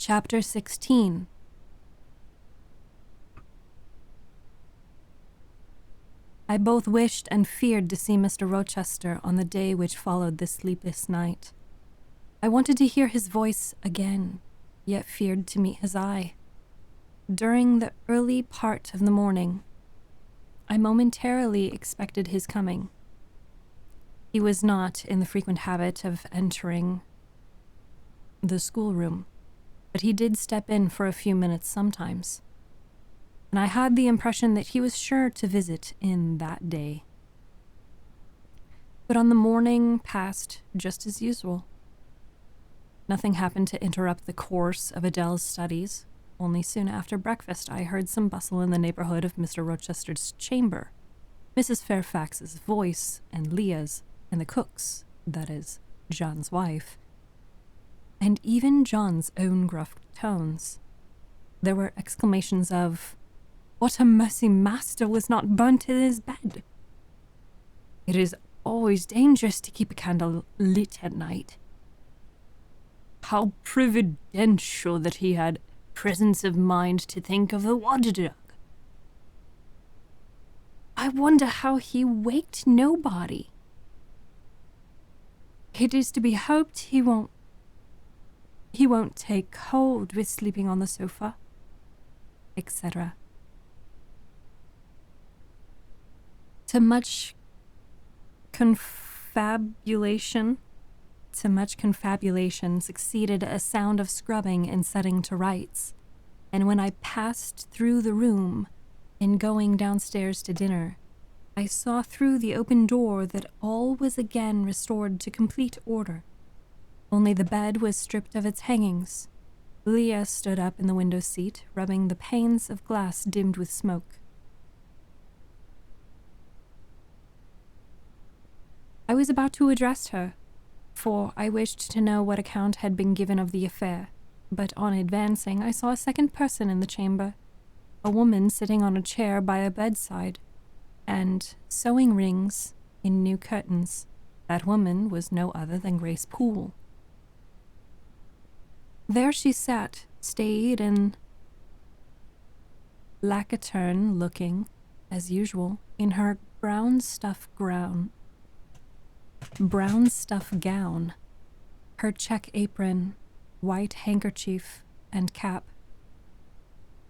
Chapter 16. I both wished and feared to see Mr. Rochester on the day which followed this sleepless night. I wanted to hear his voice again, yet feared to meet his eye. During the early part of the morning, I momentarily expected his coming. He was not in the frequent habit of entering the schoolroom, but he did step in for a few minutes sometimes, and I had the impression that he was sure to visit in that day. But on the morning passed just as usual. Nothing happened to interrupt the course of Adele's studies. Only soon after breakfast I heard some bustle in the neighborhood of Mr. Rochester's chamber. Mrs. Fairfax's voice and Leah's and the cook's, that is, John's wife, and even John's own gruff tones. There were exclamations of, "What a mercy master was not burnt in his bed! It is always dangerous to keep a candle lit at night. How providential that he had presence of mind to think of the water jug. I wonder how he waked nobody. It is to be hoped he won't take cold with sleeping on the sofa," etc. To much confabulation succeeded a sound of scrubbing and setting to rights, and when I passed through the room in going downstairs to dinner, I saw through the open door that all was again restored to complete order. Only the bed was stripped of its hangings. Leah stood up in the window seat, rubbing the panes of glass dimmed with smoke. I was about to address her, for I wished to know what account had been given of the affair, but on advancing I saw a second person in the chamber, a woman sitting on a chair by a bedside, and sewing rings in new curtains. That woman was no other than Grace Poole. There she sat, staid and lacaturn looking, as usual, in her brown stuff gown, her check apron, white handkerchief, and cap.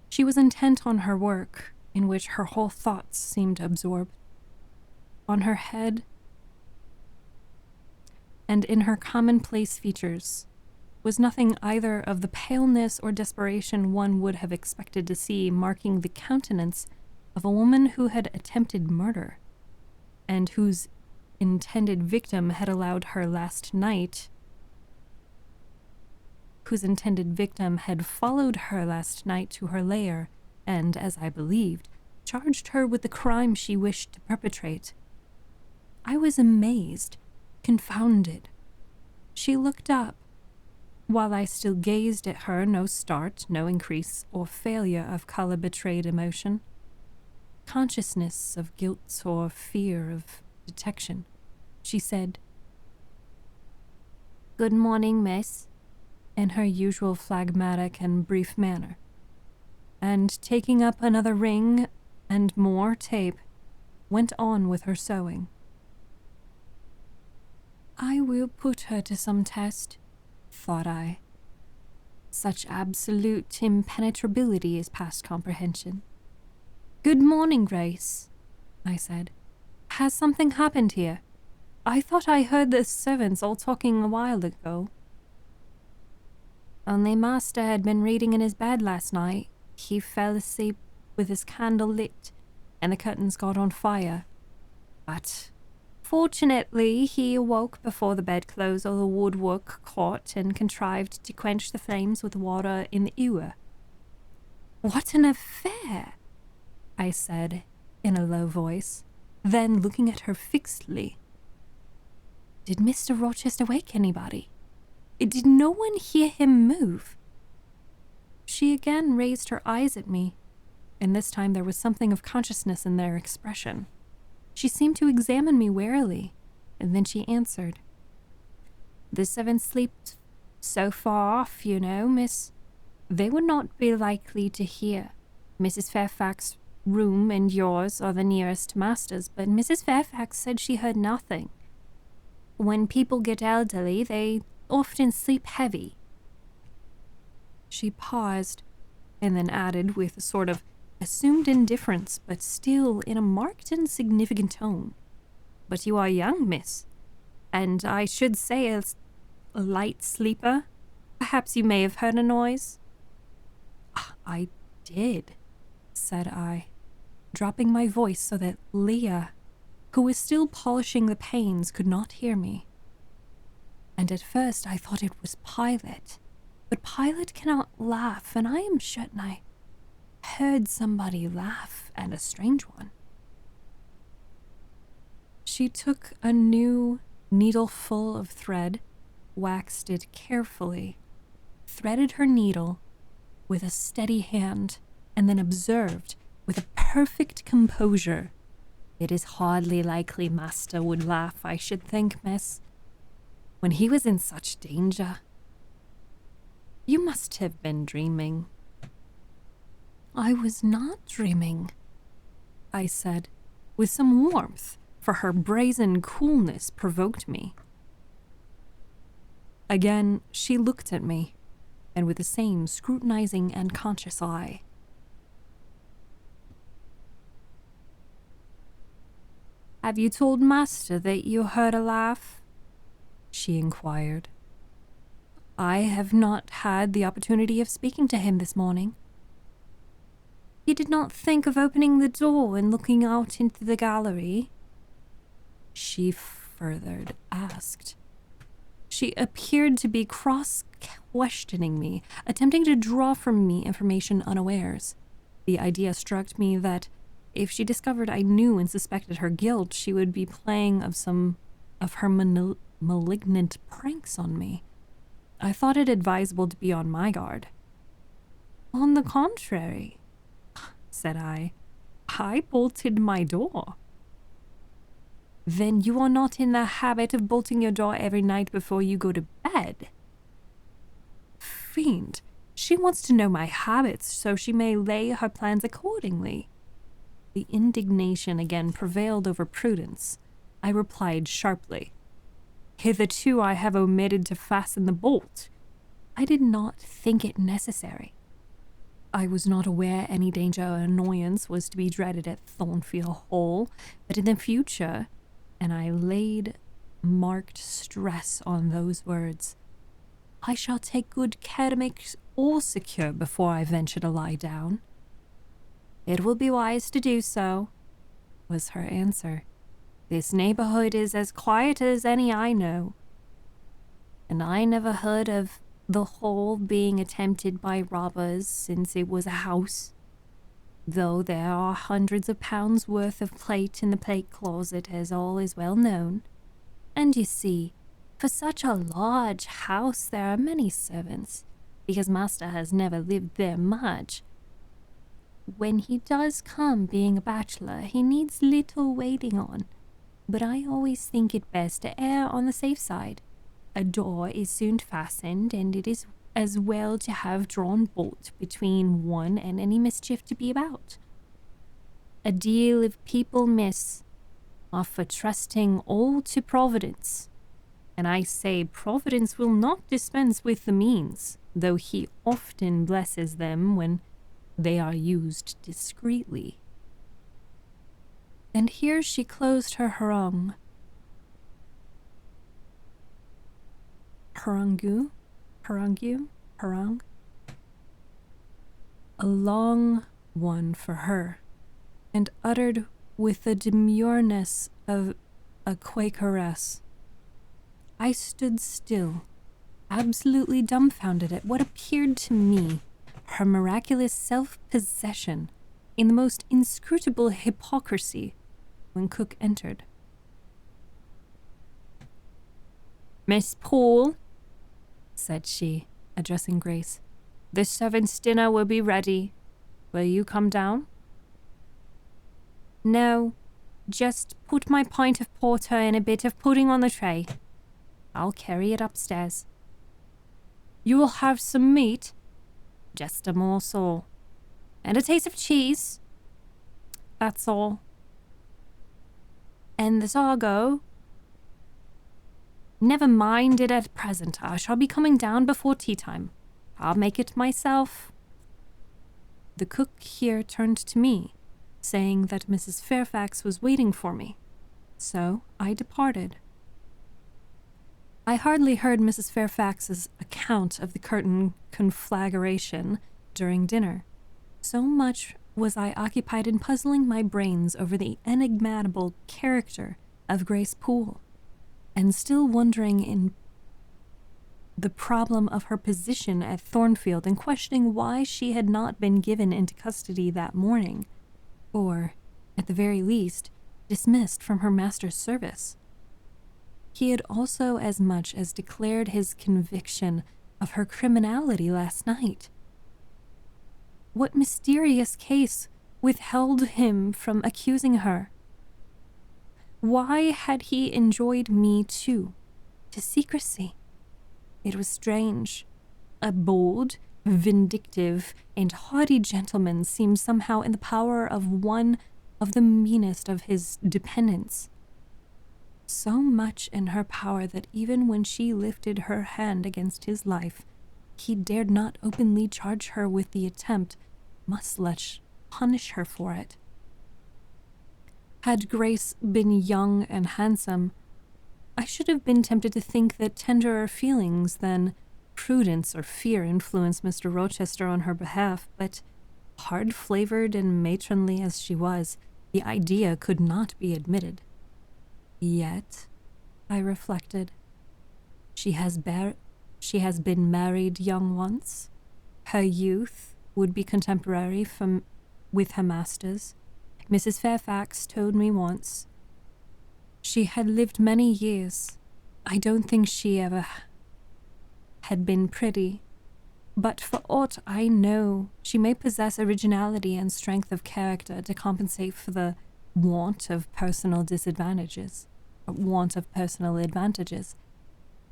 She was intent on her work, in which her whole thoughts seemed absorbed. On her head and in her commonplace features was nothing either of the paleness or desperation one would have expected to see marking the countenance of a woman who had attempted murder, and whose intended victim had followed her last night to her lair, and, as I believed, charged her with the crime she wished to perpetrate. I was amazed, confounded. She looked up. While I still gazed at her, no start, no increase or failure of color betrayed emotion, consciousness of guilt or fear of detection. She said, "Good morning, miss," in her usual phlegmatic and brief manner, and taking up another ring and more tape, went on with her sewing. I will put her to some test, thought I. Such absolute impenetrability is past comprehension. "Good morning, Grace," I said. "Has something happened here? I thought I heard the servants all talking a while ago." "Only master had been reading in his bed last night. He fell asleep with his candle lit, and the curtains got on fire. But fortunately he awoke before the bedclothes or the woodwork caught, and contrived to quench the flames with water in the Eyre." "What an affair!" I said in a low voice, then looking at her fixedly. "Did Mr. Rochester wake anybody? Did no one hear him move?" She again raised her eyes at me, and this time there was something of consciousness in their expression. She seemed to examine me warily, and then she answered, "The servants sleep so far off, you know, miss. They would not be likely to hear. Mrs. Fairfax's room and yours are the nearest to master's, but Mrs. Fairfax said she heard nothing. When people get elderly, they often sleep heavy." She paused, and then added with a sort of assumed indifference, but still in a marked and significant tone, "But you are young, miss, and I should say a light sleeper. Perhaps you may have heard a noise?" "I did," said I, dropping my voice so that Leah, who was still polishing the panes, could not hear me. "And at first I thought it was Pilot, but Pilot cannot laugh, and I am certain I heard somebody laugh, and a strange one." She took a new needleful of thread, waxed it carefully, threaded her needle with a steady hand, and then observed with a perfect composure, "It is hardly likely master would laugh, I should think, miss, when he was in such danger. You must have been dreaming." "I was not dreaming," I said, with some warmth, for her brazen coolness provoked me. Again, she looked at me, and with the same scrutinizing and conscious eye. "Have you told master that you heard a laugh?" she inquired. "I have not had the opportunity of speaking to him this morning." "You did not think of opening the door and looking out into the gallery?" she further asked. She appeared to be cross-questioning me, attempting to draw from me information unawares. The idea struck me that if she discovered I knew and suspected her guilt, she would be playing of some of her malignant pranks on me. I thought it advisable to be on my guard. "On the contrary," said I bolted my door." "Then you are not in the habit of bolting your door every night before you go to bed?" Fiend, she wants to know my habits so she may lay her plans accordingly. The indignation again prevailed over prudence. I replied sharply, "Hitherto I have omitted to fasten the bolt. I did not think it necessary. I was not aware any danger or annoyance was to be dreaded at Thornfield Hall, but in the future," and I laid marked stress on those words, "I shall take good care to make all secure before I venture to lie down." "It will be wise to do so," was her answer. "This neighborhood is as quiet as any I know, and I never heard of the Hall being attempted by robbers since it was a house, though there are hundreds of pounds worth of plate in the plate closet, as all is well known. And you see, for such a large house there are many servants, because master has never lived there much. When he does come, being a bachelor, he needs little waiting on, but I always think it best to err on the safe side. A door is soon fastened, and it is as well to have drawn bolt between one and any mischief to be about. A deal of people, miss, are for trusting all to Providence, and I say Providence will not dispense with the means, though he often blesses them when they are used discreetly." And here she closed her harangue. Harangue? A long one for her, and uttered with the demureness of a Quakeress. I stood still, absolutely dumbfounded at what appeared to me her miraculous self-possession in the most inscrutable hypocrisy when cook entered. "Miss Poole," said she, addressing Grace, "the servants' dinner will be ready. Will you come down?" "No, just put my pint of porter and a bit of pudding on the tray. I'll carry it upstairs." "You will have some meat?" Just a morsel. And a taste of cheese. That's all. And this Argo. Never mind it at present. I shall be coming down before tea time. I'll make it myself. The cook here turned to me, saying that Mrs. Fairfax was waiting for me. So I departed. I hardly heard Mrs. Fairfax's account of the curtain conflagration during dinner. So much was I occupied in puzzling my brains over the enigmatical character of Grace Poole, and still wondering in the problem of her position at Thornfield and questioning why she had not been given into custody that morning, or, at the very least, dismissed from her master's service. He had also as much as declared his conviction of her criminality last night. What mysterious case withheld him from accusing her? Why had he enjoined me, too, to secrecy? It was strange. A bold, vindictive, and haughty gentleman seemed somehow in the power of one of the meanest of his dependents. So much in her power that even when she lifted her hand against his life, he dared not openly charge her with the attempt, much less punish her for it. Had Grace been young and handsome, I should have been tempted to think that tenderer feelings than prudence or fear influenced Mr. Rochester on her behalf, but hard-flavored and matronly as she was, the idea could not be admitted. Yet, I reflected, she has been married young once. Her youth would be contemporary with her master's. Mrs. Fairfax told me once. She had lived many years. I don't think she ever had been pretty, but for aught I know, she may possess originality and strength of character to compensate for the want of personal advantages.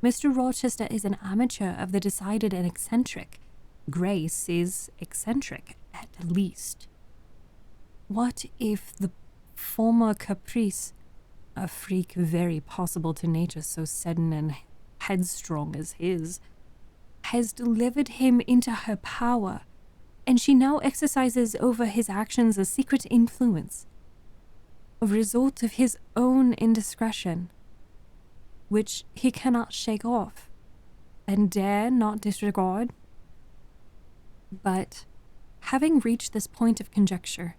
Mr. Rochester is an amateur of the decided and eccentric. Grace is eccentric, at least. What if the former caprice, a freak very possible to nature so sudden and headstrong as his, has delivered him into her power, and she now exercises over his actions a secret influence, a result of his own indiscretion, which he cannot shake off, and dare not disregard? But, having reached this point of conjecture,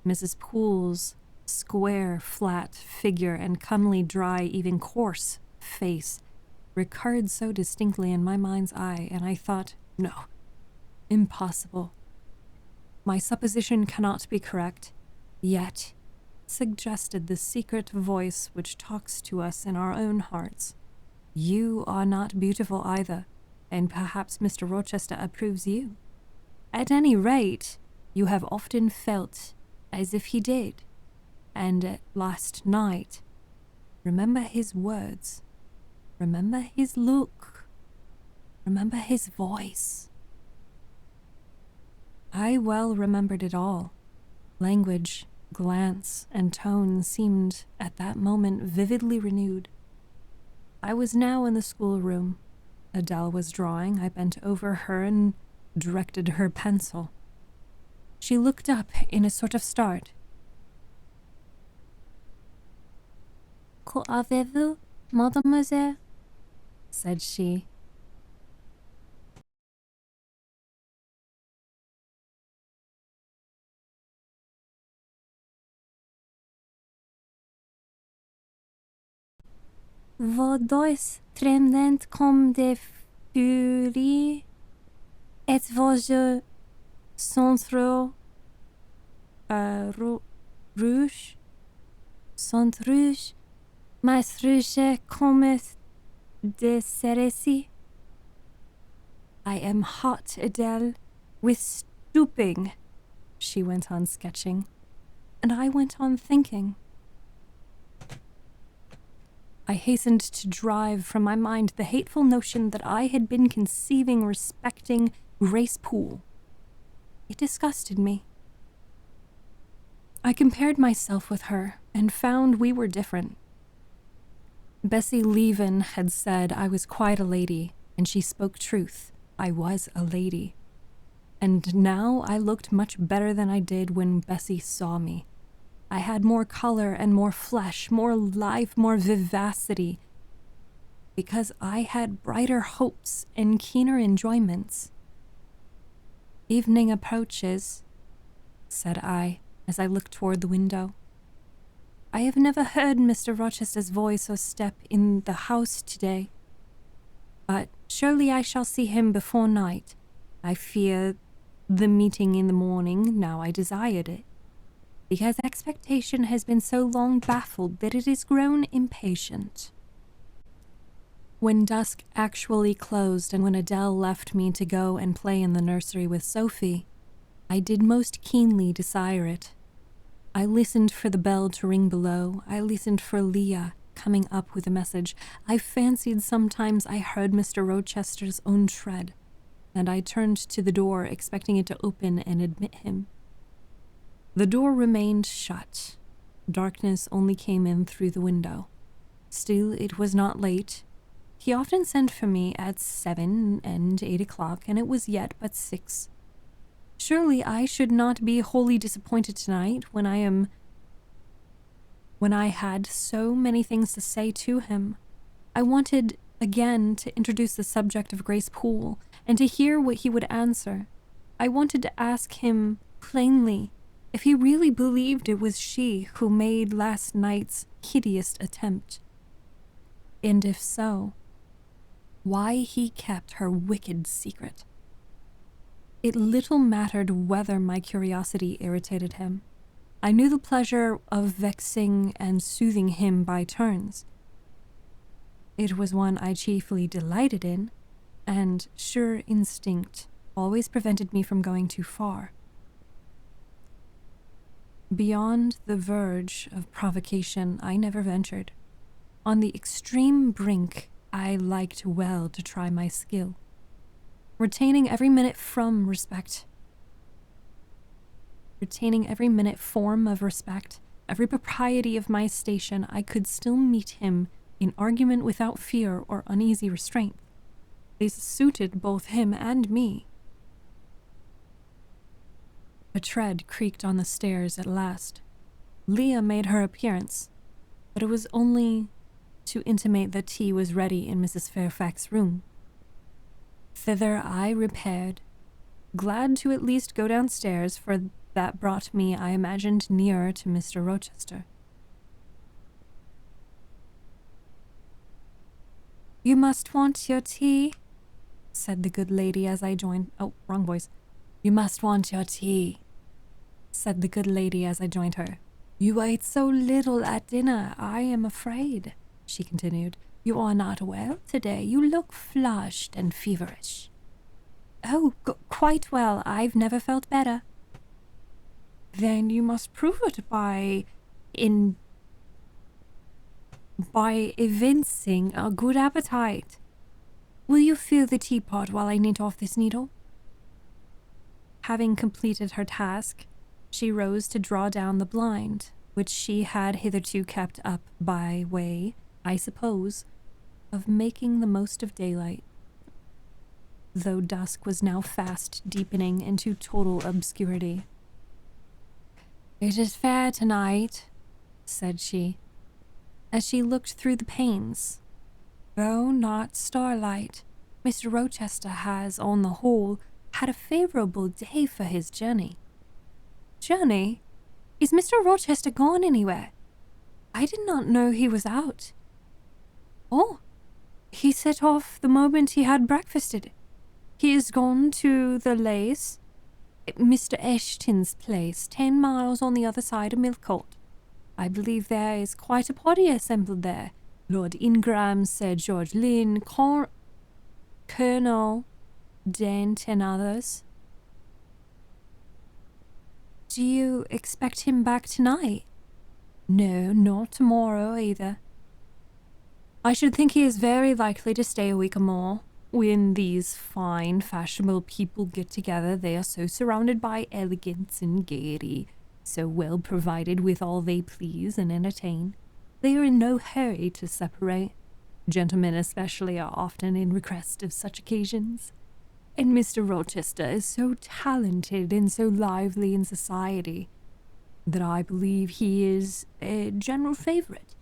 Mrs. Poole's square, flat figure and comely, dry, even coarse face recurred so distinctly in my mind's eye, and I thought, no, impossible. My supposition cannot be correct, yet suggested the secret voice which talks to us in our own hearts. You are not beautiful either, and perhaps Mr. Rochester approves you. At any rate, you have often felt as if he did, and last night, remember his words, remember his look, remember his voice. I well remembered it all. Language, glance, and tone seemed at that moment vividly renewed. I was now in the schoolroom. Adele was drawing. I bent over her and directed her pencil. She looked up in a sort of start. "Que avez-vous, mademoiselle?" said she. Vos doigts tremblent comme des furies, et vos yeux sont trop rouges, mais rouges comme des cerises. I am hot, Adele, with stooping, she went on sketching, and I went on thinking. I hastened to drive from my mind the hateful notion that I had been conceiving respecting Grace Poole, It disgusted me. I compared myself with her and found we were different. Bessie Leven had said I was quite a lady, and she spoke truth. I was a lady. And now I looked much better than I did when Bessie saw me. I had more color and more flesh, more life, more vivacity, because I had brighter hopes and keener enjoyments. Evening approaches, said I, as I looked toward the window. I have never heard Mr. Rochester's voice or step in the house today, but surely I shall see him before night. I fear the meeting in the morning, now I desired it, because expectation has been so long baffled that it is grown impatient. When dusk actually closed and when Adele left me to go and play in the nursery with Sophie, I did most keenly desire it. I listened for the bell to ring below. I listened for Leah coming up with a message. I fancied sometimes I heard Mr. Rochester's own tread, and I turned to the door expecting it to open and admit him. The door remained shut. Darkness only came in through the window. Still, it was not late. He often sent for me at 7 and 8 o'clock, and it was yet but 6. Surely I should not be wholly disappointed tonight when I had so many things to say to him. I wanted again to introduce the subject of Grace Poole and to hear what he would answer. I wanted to ask him plainly if he really believed it was she who made last night's hideous attempt, and if so, why he kept her wicked secret. It little mattered whether my curiosity irritated him. I knew the pleasure of vexing and soothing him by turns. It was one I chiefly delighted in, and sure instinct always prevented me from going too far. Beyond the verge of provocation, I never ventured. On the extreme brink, I liked well to try my skill, retaining every minute form of respect, every propriety of my station. I could still meet him in argument without fear or uneasy restraint. This suited both him and me. A tread creaked on the stairs at last. Leah made her appearance, but it was only to intimate that tea was ready in Mrs. Fairfax's room. Thither I repaired, glad to at least go downstairs, for that brought me, I imagined, nearer to Mr. Rochester. "You must want your tea," said the good lady as I joined— oh, wrong voice. "You must want your tea," said the good lady as I joined her. "You ate so little at dinner, I am afraid," she continued. "You are not well today. You look flushed and feverish." "Oh, quite well. I've never felt better." "Then you must prove it by evincing a good appetite. Will you fill the teapot while I knit off this needle?" Having completed her task, she rose to draw down the blind, which she had hitherto kept up by way, I suppose, of making the most of daylight, though dusk was now fast deepening into total obscurity. "It is fair tonight," said she, as she looked through the panes. "Though not starlight, Mr. Rochester has, on the whole, had a favorable day for his journey." "Journey? Is Mr. Rochester gone anywhere? I did not know he was out." "Oh, he set off the moment he had breakfasted. He is gone to the Lace, Mr. Ashton's place, 10 miles on the other side of Millcote. I believe there is quite a party assembled there. Lord Ingram, Sir George Lynn, Colonel Dent, and others." "Do you expect him back tonight?" "No, not tomorrow either. I should think he is very likely to stay a week or more. When these fine, fashionable people get together, they are so surrounded by elegance and gaiety, so well provided with all they please and entertain, they are in no hurry to separate. Gentlemen especially are often in request of such occasions. And Mr. Rochester is so talented and so lively in society that I believe he is a general favorite.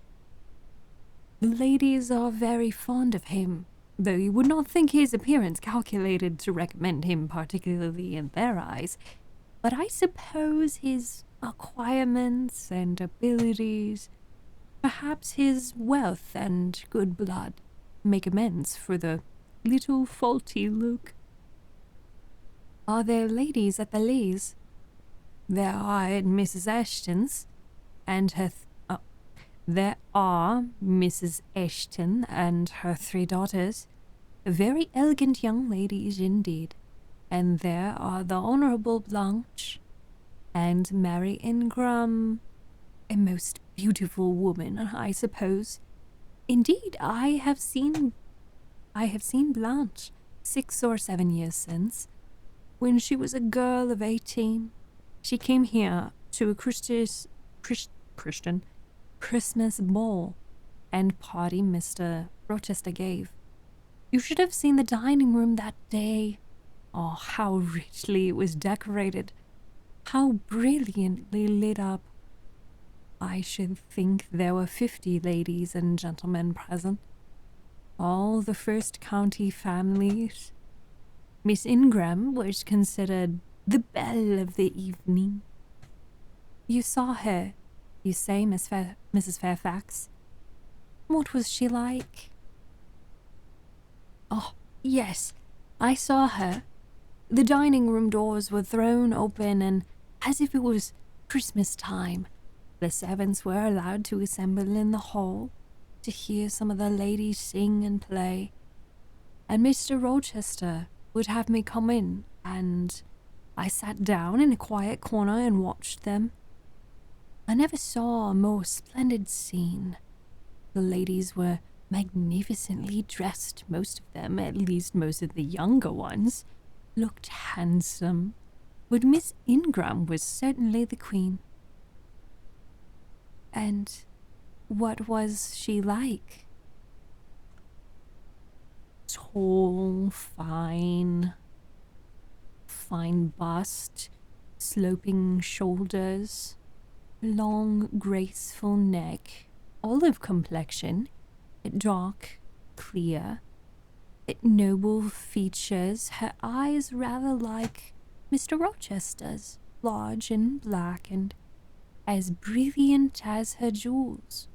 The ladies are very fond of him, though you would not think his appearance calculated to recommend him particularly in their eyes. But I suppose his acquirements and abilities, perhaps his wealth and good blood, make amends for the little faulty look. Are there ladies at the Lees? There are at Mrs. Ashton's, and there are Mrs. Ashton and her 3 daughters, very elegant young ladies indeed. And there are the Honourable Blanche and Mary Ingram, a most beautiful woman, I suppose. Indeed, I have seen Blanche 6 or 7 years since, when she was a girl of 18. She came here to a Christmas ball and party Mr. Rochester gave. You should have seen the dining room that day. Oh, how richly it was decorated, how brilliantly lit up. I should think there were 50 ladies and gentlemen present, all the first county families. Miss Ingram was considered the belle of the evening. You saw her, you say, Mrs. Fairfax. What was she like? Oh, yes, I saw her. The dining room doors were thrown open, and as if it was Christmas time, the servants were allowed to assemble in the hall to hear some of the ladies sing and play. And Mr. Rochester would have me come in, and I sat down in a quiet corner and watched them. I never saw a more splendid scene. The ladies were magnificently dressed, most of them, at least most of the younger ones, looked handsome, but Miss Ingram was certainly the queen. And what was she like? Tall, fine bust, sloping shoulders, long, graceful neck, olive complexion, dark, clear, noble features, her eyes rather like Mr. Rochester's, large and black and as brilliant as her jewels.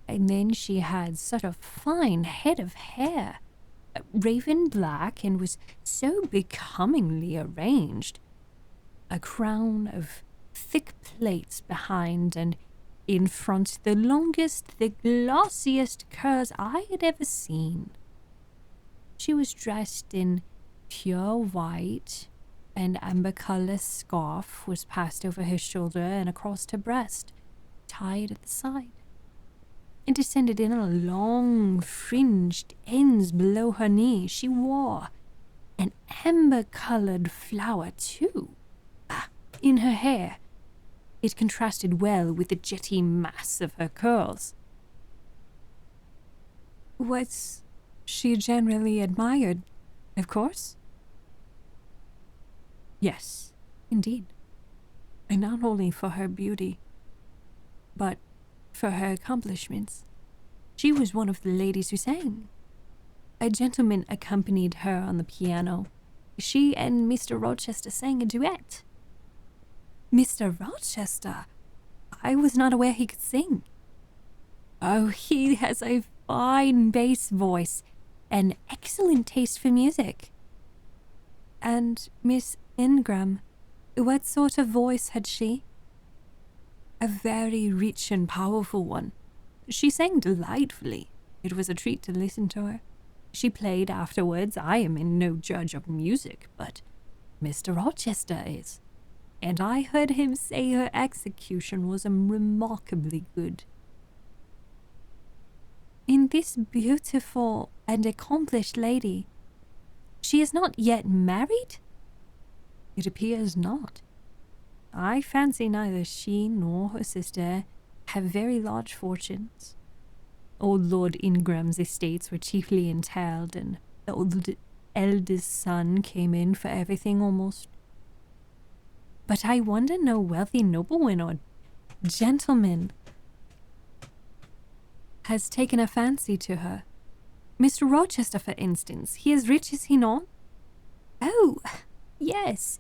And then she had such a fine head of hair, raven black, and was so becomingly arranged. A crown of thick plaits behind, and in front the longest, the glossiest curls I had ever seen. She was dressed in pure white, an amber-colour scarf was passed over her shoulder and across her breast, tied at the side. It descended in a long, fringed ends below her knee. She wore an amber-coloured flower, too, in her hair. It contrasted well with the jetty mass of her curls. Was she generally admired, of course? Yes, indeed. And not only for her beauty, but for her accomplishments. She was one of the ladies who sang. A gentleman accompanied her on the piano. She and Mr. Rochester sang a duet. Mr. Rochester? I was not aware he could sing. Oh, he has a fine bass voice and excellent taste for music. And Miss Ingram, what sort of voice had she? A very rich and powerful one. She sang delightfully. It was a treat to listen to her. She played afterwards. I am no judge of music, but Mr. Rochester is. And I heard him say her execution was remarkably good. In this beautiful and accomplished lady, She is not yet married? It appears not. I fancy neither she nor her sister have very large fortunes. Old Lord Ingram's estates were chiefly entailed, and the eldest son came in for everything almost. But I wonder no wealthy nobleman or gentleman has taken a fancy to her. Mr. Rochester, for instance, he is rich, is he not? Oh, yes,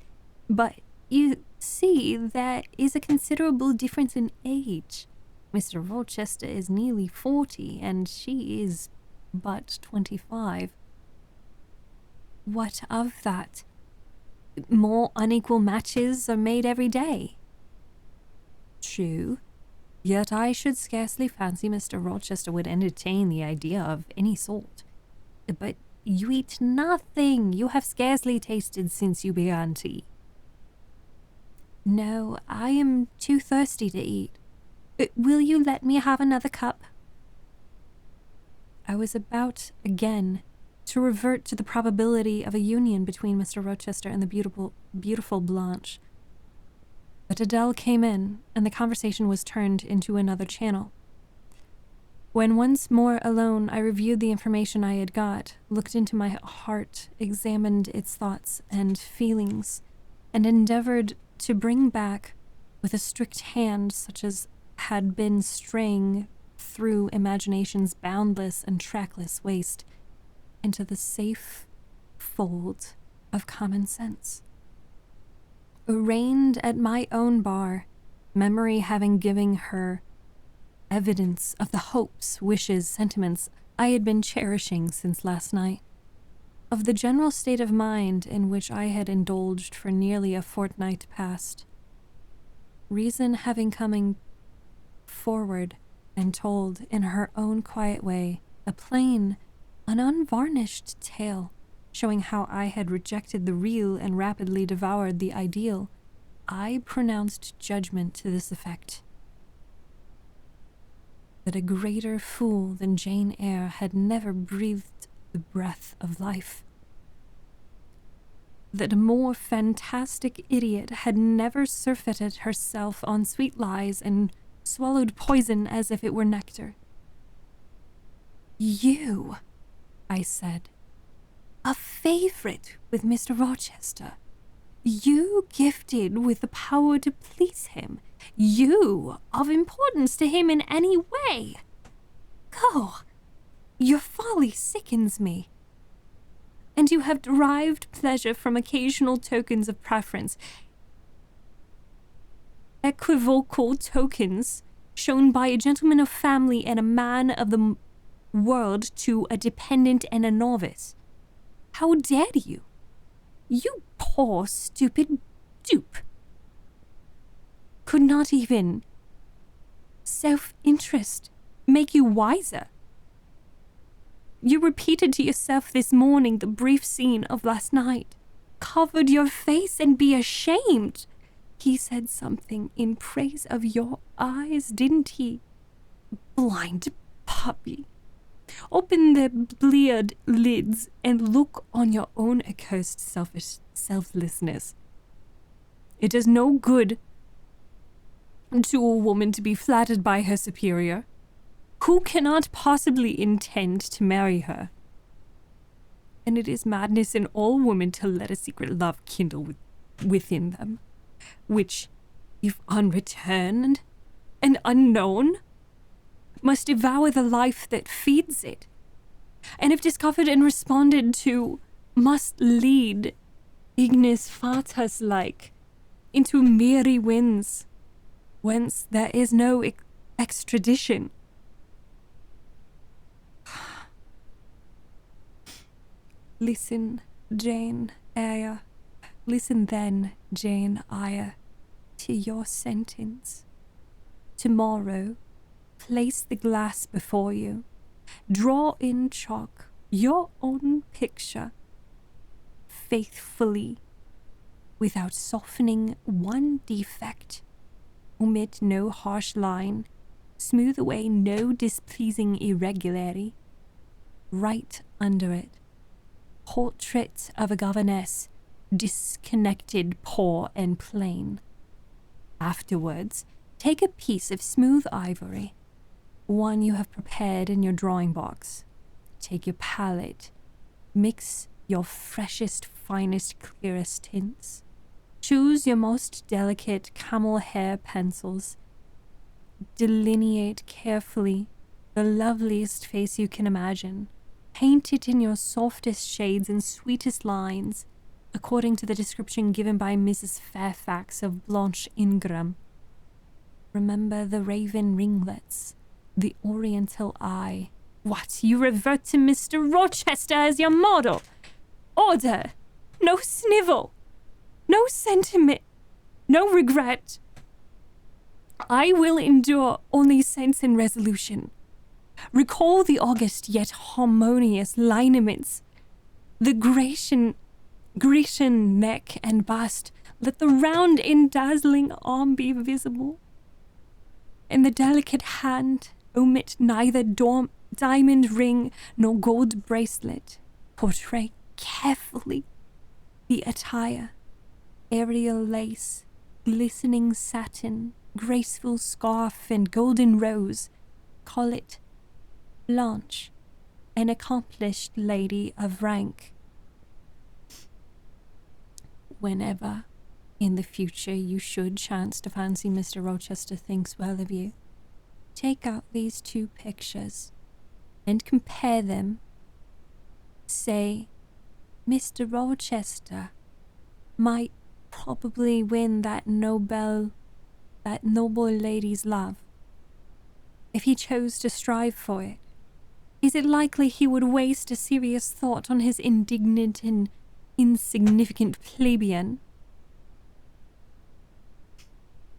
but you see, there is a considerable difference in age. Mr. Rochester is nearly 40, and she is but 25. What of that? More unequal matches are made every day. True, yet I should scarcely fancy Mr. Rochester would entertain the idea of any sort. But you eat nothing. You have scarcely tasted since you began tea. No, I am too thirsty to eat. Will you let me have another cup? I was about again to revert to the probability of a union between Mr. Rochester and the beautiful Blanche. But Adele came in, and the conversation was turned into another channel. When once more alone, I reviewed the information I had got, looked into my heart, examined its thoughts and feelings, and endeavored to bring back, with a strict hand such as had been straying through imagination's boundless and trackless waste, into the safe fold of common sense. Arraigned at my own bar, memory having given her evidence of the hopes, wishes, sentiments I had been cherishing since last night, of the general state of mind in which I had indulged for nearly a fortnight past, reason having coming forward and told in her own quiet way a plain, an unvarnished tale, showing how I had rejected the real and rapidly devoured the ideal, I pronounced judgment to this effect: that a greater fool than Jane Eyre had never breathed the breath of life, that a more fantastic idiot had never surfeited herself on sweet lies and swallowed poison as if it were nectar. You, I said, a favorite with Mr. Rochester. You gifted with the power to please him. You of importance to him in any way. Go, your folly sickens me. And you have derived pleasure from occasional tokens of preference. Equivocal tokens shown by a gentleman of family and a man of the world to a dependent and a novice. How dare you? You poor, stupid dupe. Could not even self-interest make you wiser? You repeated to yourself this morning the brief scene of last night, covered your face and be ashamed. He said something in praise of your eyes, didn't he? Blind puppy. Open the bleared lids and look on your own accursed selflessness. It does no good to a woman to be flattered by her superior, who cannot possibly intend to marry her. And it is madness in all women to let a secret love kindle within them, which, if unreturned and unknown, must devour the life that feeds it, and if discovered and responded to, must lead, ignis fatuus like, into merry winds, whence there is no extradition. Listen, Jane Eyre. Listen then, Jane Eyre, to your sentence. Tomorrow, place the glass before you. Draw in chalk your own picture, faithfully, without softening one defect. Omit no harsh line. Smooth away no displeasing irregularity. Write under it, portrait of a governess, disconnected, poor, and plain. Afterwards, take a piece of smooth ivory, one you have prepared in your drawing box. Take your palette, mix your freshest, finest, clearest tints. Choose your most delicate camel hair pencils. Delineate carefully the loveliest face you can imagine. Paint it in your softest shades and sweetest lines, according to the description given by Mrs. Fairfax of Blanche Ingram. Remember the raven ringlets, the oriental eye. What, you revert to Mr. Rochester as your model? Order! No snivel! No sentiment! No regret! I will endure only sense and resolution. Recall the august yet harmonious lineaments, the Grecian neck and bust. Let the round and dazzling arm be visible. In the delicate hand, omit neither diamond ring nor gold bracelet. Portray carefully the attire: aerial lace, glistening satin, graceful scarf, and golden rose. Call it Blanche, an accomplished lady of rank. Whenever in the future you should chance to fancy Mr. Rochester thinks well of you, take out these two pictures and compare them. Say, Mr. Rochester might probably win that noble lady's love, if he chose to strive for it. Is it likely he would waste a serious thought on his indignant and insignificant plebeian?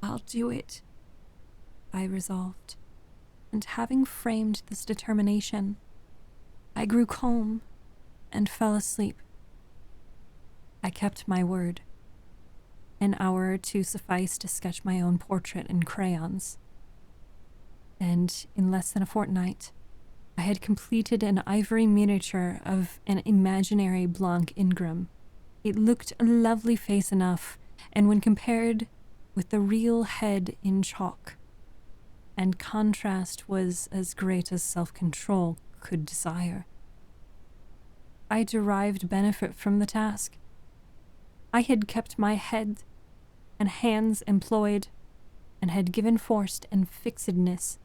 I'll do it, I resolved, and having framed this determination, I grew calm and fell asleep. I kept my word. An hour or two sufficed to sketch my own portrait in crayons, and in less than a fortnight, I had completed an ivory miniature of an imaginary Blanche Ingram. It looked a lovely face enough, and when compared with the real head in chalk, and contrast was as great as self-control could desire. I derived benefit from the task. I had kept my head and hands employed, and had given force and fixedness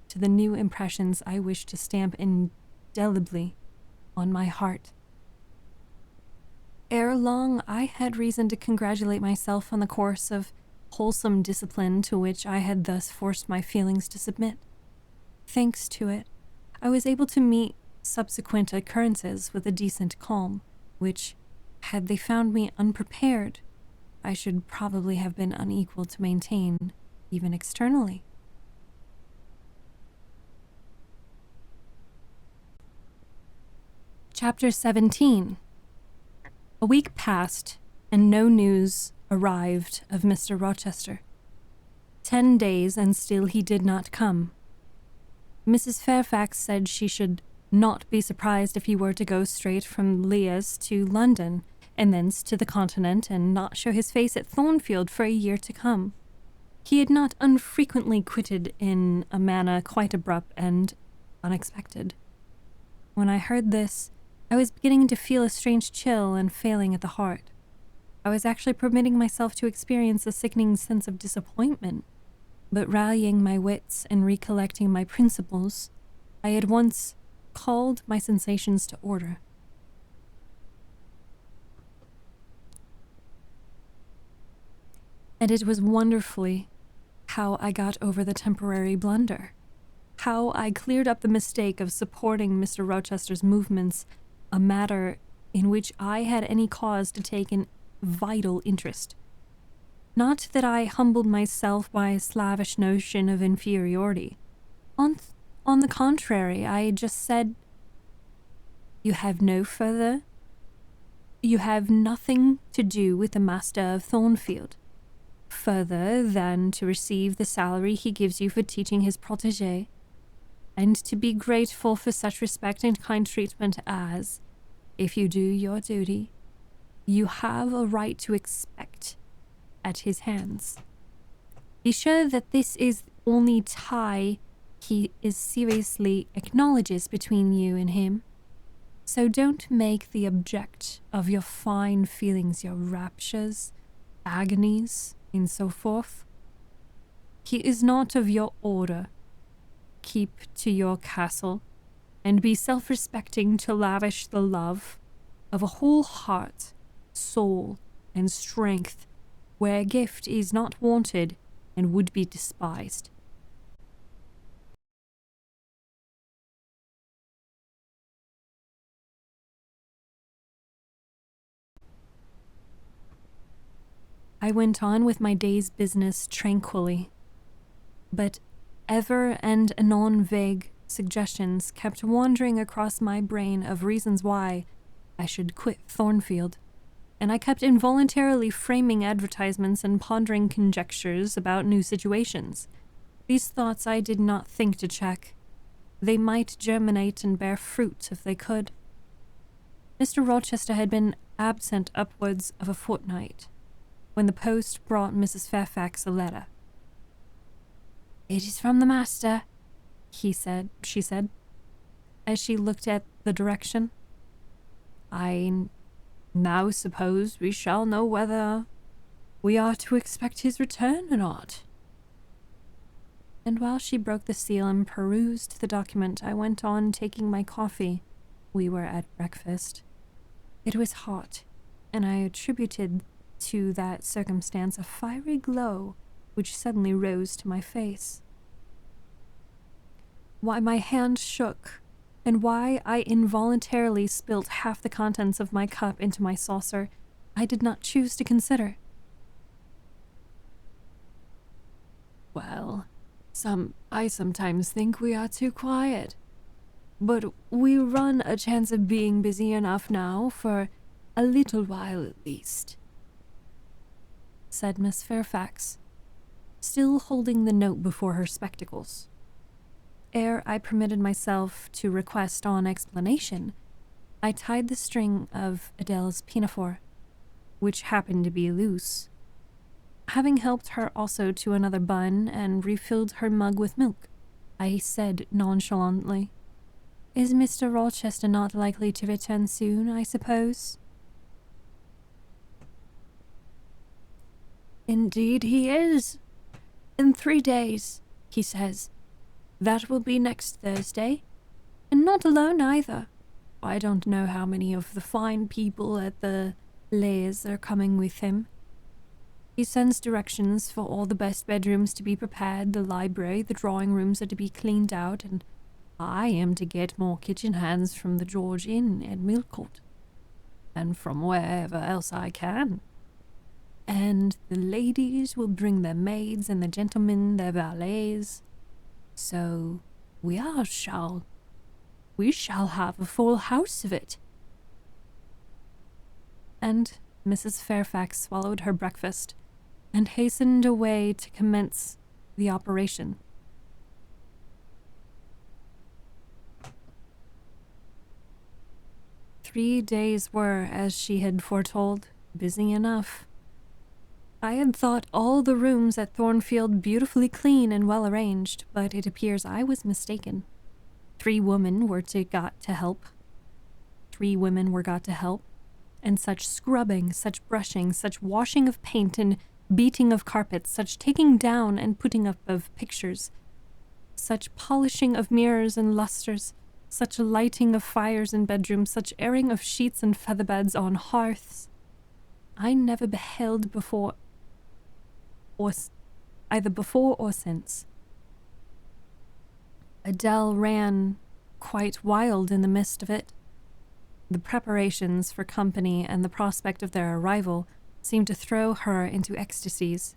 to the new impressions I wished to stamp indelibly on my heart. Ere long, I had reason to congratulate myself on the course of wholesome discipline to which I had thus forced my feelings to submit. Thanks to it, I was able to meet subsequent occurrences with a decent calm, which, had they found me unprepared, I should probably have been unequal to maintain, even externally. Chapter 17. A week passed, and no news arrived of Mr. Rochester. 10 days, and still he did not come. Mrs. Fairfax said she should not be surprised if he were to go straight from Leas to London, and thence to the continent, and not show his face at Thornfield for a year to come. He had not unfrequently quitted in a manner quite abrupt and unexpected. When I heard this, I was beginning to feel a strange chill and failing at the heart. I was actually permitting myself to experience a sickening sense of disappointment, but rallying my wits and recollecting my principles, I at once called my sensations to order. And it was wonderfully how I got over the temporary blunder, how I cleared up the mistake of supporting Mr. Rochester's movements, a matter in which I had any cause to take an vital interest. Not that I humbled myself by a slavish notion of inferiority. On the contrary, I just said, You have nothing to do with the master of Thornfield, further than to receive the salary he gives you for teaching his protégé, and to be grateful for such respect and kind treatment as, If you do your duty, you have a right to expect at his hands. Be sure that this is the only tie he is seriously acknowledges between you and him. So don't make the object of your fine feelings your raptures, agonies, and so forth. He is not of your order. Keep to your castle, and be self-respecting to lavish the love of a whole heart, soul, and strength where a gift is not wanted and would be despised. I went on with my day's business tranquilly, but ever and anon vague suggestions kept wandering across my brain of reasons why I should quit Thornfield, and I kept involuntarily framing advertisements and pondering conjectures about new situations. These thoughts I did not think to check. They might germinate and bear fruit if they could. Mr. Rochester had been absent upwards of a fortnight, when the post brought Mrs. Fairfax a letter. "It is from the master," she said, as she looked at the direction. "I now suppose we shall know whether we are to expect his return or not." And while she broke the seal and perused the document, I went on taking my coffee. We were at breakfast. It was hot, and I attributed to that circumstance a fiery glow which suddenly rose to my face. Why my hand shook, and why I involuntarily spilt half the contents of my cup into my saucer, I did not choose to consider. "Well, I sometimes think we are too quiet, but we run a chance of being busy enough now for a little while at least," said Miss Fairfax, still holding the note before her spectacles. Ere I permitted myself to request on explanation, I tied the string of Adele's pinafore, which happened to be loose. Having helped her also to another bun and refilled her mug with milk, I said nonchalantly, "Is Mr. Rochester not likely to return soon, I suppose?" "Indeed he is. In 3 days, he says. That will be next Thursday. And not alone either. I don't know how many of the fine people at the Lays are coming with him. He sends directions for all the best bedrooms to be prepared, the library, the drawing rooms are to be cleaned out, and I am to get more kitchen hands from the George Inn at Millcourt, and from wherever else I can. And the ladies will bring their maids and the gentlemen their valets. So we shall have a full house of it." And Mrs. Fairfax swallowed her breakfast and hastened away to commence the operation. "3 days were, as she had foretold, busy enough. I had thought all the rooms at Thornfield beautifully clean and well arranged, but it appears I was mistaken. 3 women were got to help. 3 women were got to help, and such scrubbing, such brushing, such washing of paint and beating of carpets, such taking down and putting up of pictures, such polishing of mirrors and lustres, such lighting of fires in bedrooms, such airing of sheets and featherbeds on hearths, I never beheld before, either before or since. Adele ran quite wild in the midst of it. The preparations for company and the prospect of their arrival seemed to throw her into ecstasies.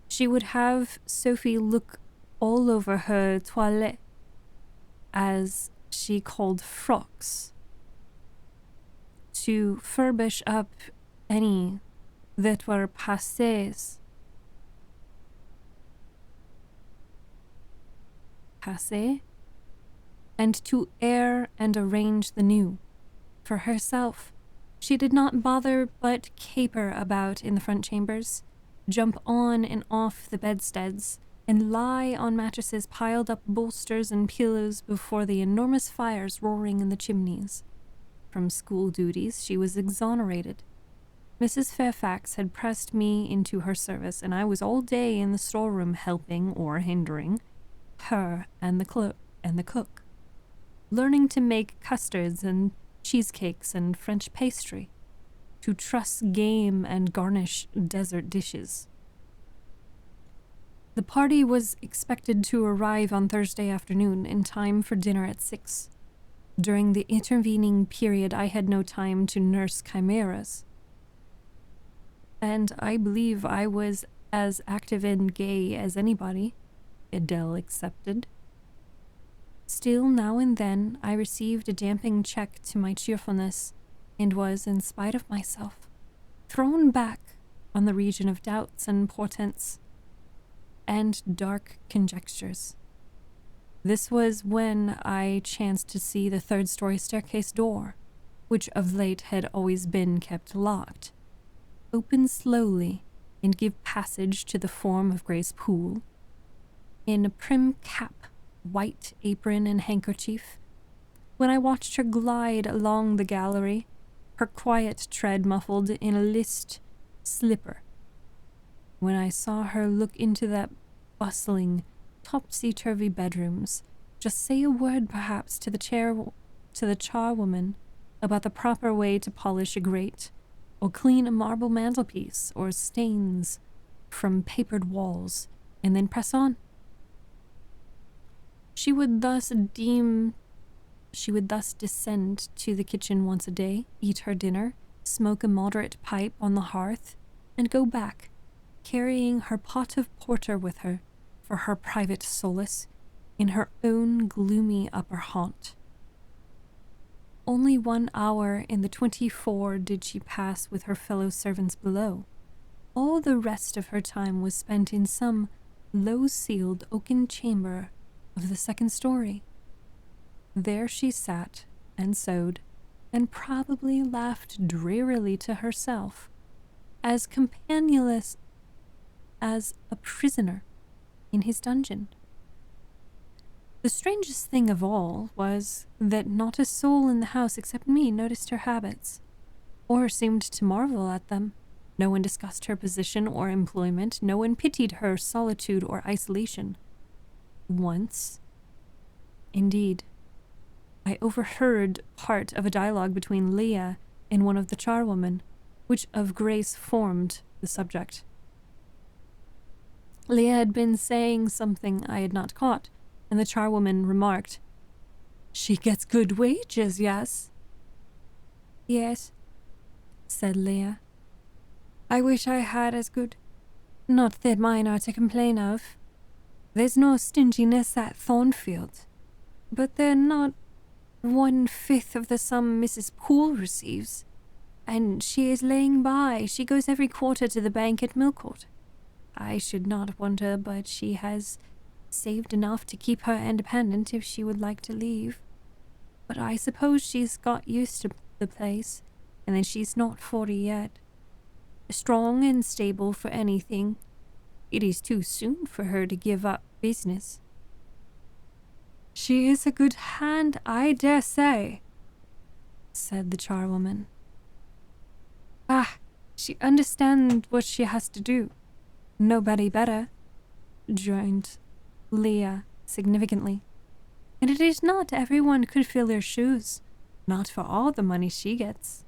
She would have Sophie look all over her toilette, as she called frocks, to furbish up any that were passées, and to air and arrange the new, for herself. She did not bother but caper about in the front chambers, jump on and off the bedsteads, and lie on mattresses piled up bolsters and pillows before the enormous fires roaring in the chimneys. From school duties she was exonerated. Mrs. Fairfax had pressed me into her service, and I was all day in the storeroom helping, or hindering, her and the cook, learning to make custards and cheesecakes and French pastry, to truss game and garnish desert dishes. The party was expected to arrive on Thursday afternoon in time for dinner at 6. During the intervening period, I had no time to nurse chimeras, and I believe I was as active and gay as anybody, Adele excepted. Still, now and then, I received a damping check to my cheerfulness, and was, in spite of myself, thrown back on the region of doubts and portents, and dark conjectures. This was when I chanced to see the third-story staircase door, which of late had always been kept locked, open slowly and give passage to the form of Grace Poole, in a prim cap, white apron and handkerchief. When I watched her glide along the gallery, her quiet tread muffled in a list slipper. When I saw her look into that bustling, topsy-turvy bedrooms, just say a word perhaps to the charwoman about the proper way to polish a grate, or clean a marble mantelpiece, or stains from papered walls, and then press on. She would thus descend to the kitchen once a day, eat her dinner, smoke a moderate pipe on the hearth, and go back, carrying her pot of porter with her for her private solace in her own gloomy upper haunt. Only 1 hour in the 24 did she pass with her fellow servants below. All the rest of her time was spent in some low-ceiled oaken chamber of the second story. There she sat and sewed, and probably laughed drearily to herself, as companionless as a prisoner in his dungeon. The strangest thing of all was that not a soul in the house except me noticed her habits, or seemed to marvel at them. No one discussed her position or employment. No one pitied her solitude or isolation. Once, indeed, I overheard part of a dialogue between Leah and one of the charwomen, which of Grace formed the subject. Leah had been saying something I had not caught, and the charwoman remarked, "She gets good wages, yes?" "Yes," said Leah. "I wish I had as good. Not that mine are to complain of. There's no stinginess at Thornfield, but they're not 1/5 of the sum Mrs. Poole receives, and she is laying by. She goes every quarter to the bank at Millcourt. I should not wonder but she has saved enough to keep her independent if she would like to leave. But I suppose she's got used to the place, and that she's not 40 yet. Strong and stable for anything. It is too soon for her to give up business." "She is a good hand, I dare say," said the charwoman. "Ah, she understands what she has to do. Nobody better," rejoined Leah significantly. "And it is not everyone could fill her shoes, not for all the money she gets."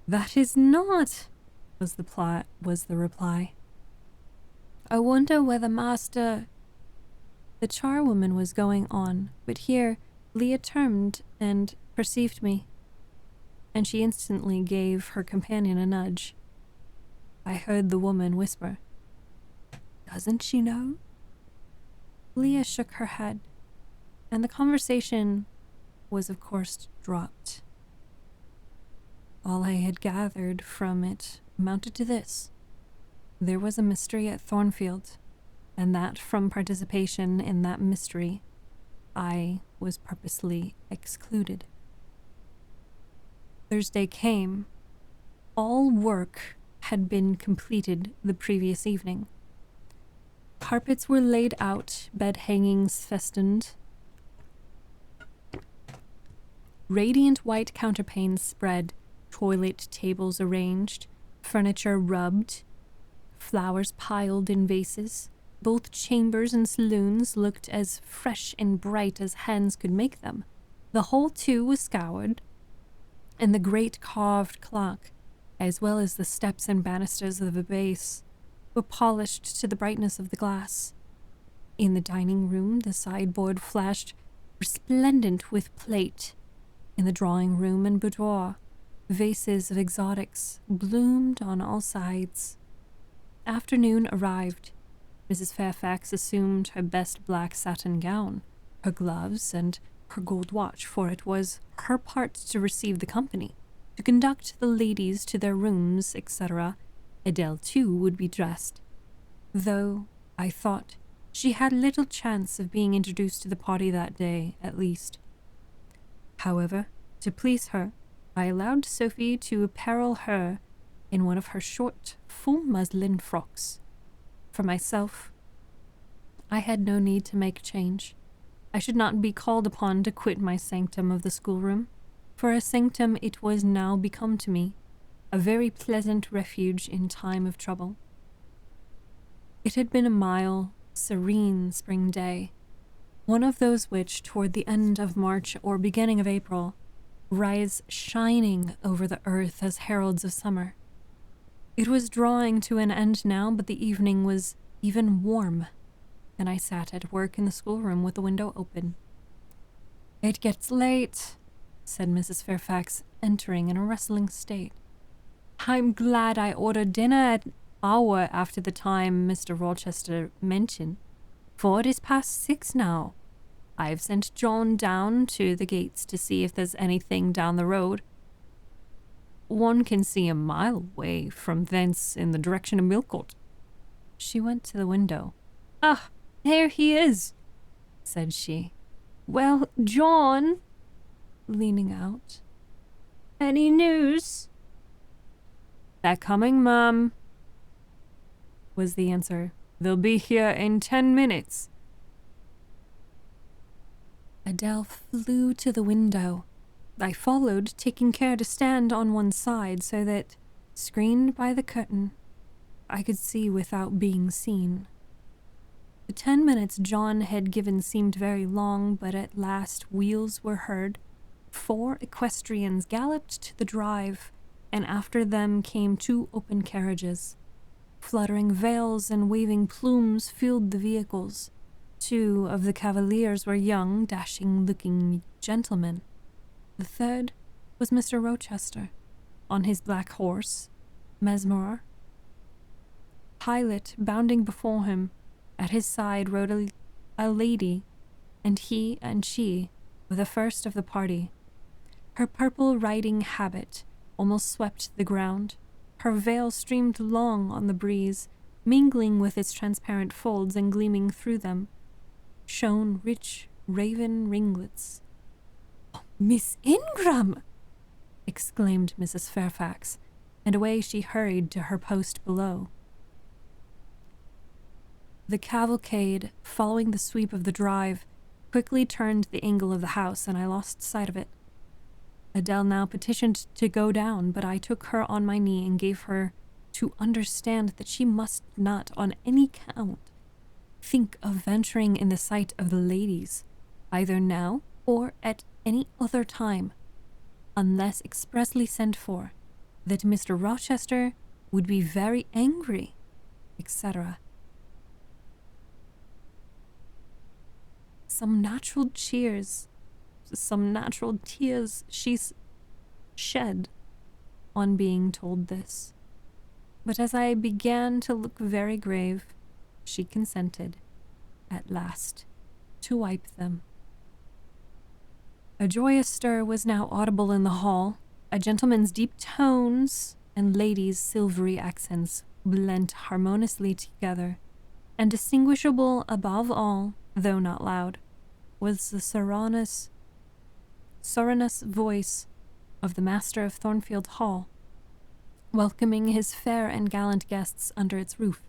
"That is not," was the reply. "I wonder whether master—" The charwoman was going on, but here Leah turned and perceived me, and she instantly gave her companion a nudge. I heard the woman whisper, "Doesn't she know?" Leah shook her head, and the conversation was of course dropped. All I had gathered from it amounted to this: there was a mystery at Thornfield, and that from participation in that mystery I was purposely excluded. Thursday came. All work had been completed the previous evening. Carpets were laid out, bed hangings festooned. Radiant white counterpanes spread, toilet tables arranged, furniture rubbed, flowers piled in vases. Both chambers and saloons looked as fresh and bright as hands could make them. The whole, too, was scoured, and the great carved clock, as well as the steps and banisters of the base, were polished to the brightness of the glass. In the dining room, the sideboard flashed resplendent with plate. In the drawing room and boudoir, vases of exotics bloomed on all sides. Afternoon arrived. Mrs. Fairfax assumed her best black satin gown, her gloves, and her gold watch, for it was her part to receive the company, to conduct the ladies to their rooms, etc. Adele, too, would be dressed, though, I thought, she had little chance of being introduced to the party that day, at least. However, to please her, I allowed Sophie to apparel her in one of her short, full muslin frocks. For myself, I had no need to make change. I should not be called upon to quit my sanctum of the schoolroom, for a sanctum it was now become to me, a very pleasant refuge in time of trouble. It had been a mild, serene spring day, one of those which, toward the end of March or beginning of April, rise shining over the earth as heralds of summer. It was drawing to an end now, but the evening was even warm, and I sat at work in the schoolroom with the window open. "It gets late," said Mrs. Fairfax, entering in a rustling state. "I'm glad I ordered dinner at an hour after the time Mr. Rochester mentioned, for it is past 6 now. I've sent John down to the gates to see if there's anything down the road. One can see a mile away from thence in the direction of Millcourt." She went to the window. "Ah, there he is," said she. "Well, John," leaning out, "any news?" "They're coming, ma'am," was the answer. "They'll be here in 10 minutes. Adele flew to the window. I followed, taking care to stand on one side so that, screened by the curtain, I could see without being seen. The 10 minutes John had given seemed very long, but at last wheels were heard. 4 equestrians galloped to the drive, and after them came 2 open carriages. Fluttering veils and waving plumes filled the vehicles. 2 of the cavaliers were young, dashing-looking gentlemen. The third was Mr. Rochester, on his black horse, Mesmer. Pilot bounding before him, at his side rode a lady, and he and she were the first of the party. Her purple riding habit almost swept the ground. Her veil streamed long on the breeze, mingling with its transparent folds and gleaming through them, shone rich raven ringlets. "Miss Ingram!" exclaimed Mrs. Fairfax, and away she hurried to her post below. The cavalcade, following the sweep of the drive, quickly turned the angle of the house, and I lost sight of it. Adele now petitioned to go down, but I took her on my knee and gave her to understand that she must not, on any count, think of venturing in the sight of the ladies, either now or at any other time, unless expressly sent for, that Mr. Rochester would be very angry, etc. Some natural tears she shed on being told this. But as I began to look very grave, she consented, at last, to wipe them. A joyous stir was now audible in the hall. A gentleman's deep tones and ladies' silvery accents blent harmoniously together, and distinguishable above all, though not loud, was the sonorous voice of the master of Thornfield Hall, welcoming his fair and gallant guests under its roof.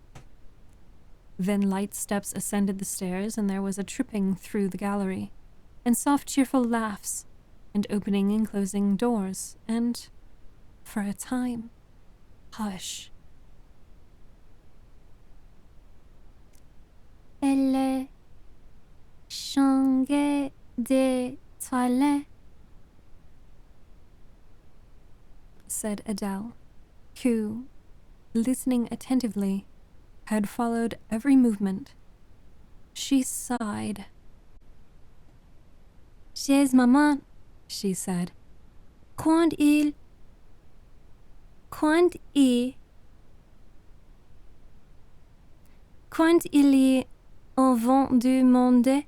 Then light steps ascended the stairs, and there was a tripping through the gallery, and soft cheerful laughs, and opening and closing doors, and, for a time, hush. Elle change de toilette, said Adele, who, listening attentively, had followed every movement. She sighed. Chez maman, she said. Quand il y en vent du monde,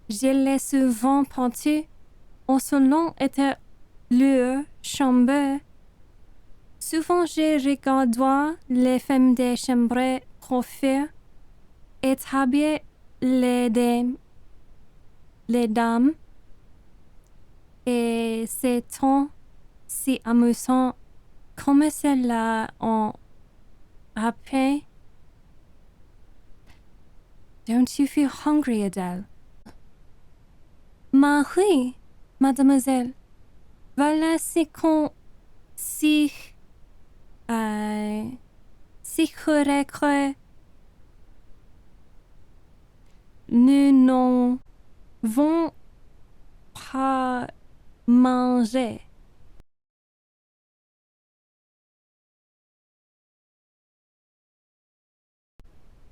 je l'ai souvent pentu, au salon était leur chambre. Souvent je regardais les femmes des chambres trop et habillées les dames, et c'est tant si amusant comme cela en après. Don't you feel hungry, Adele? Oui, mademoiselle. Voilà ce qu'on si que nous n'en vont pas manger.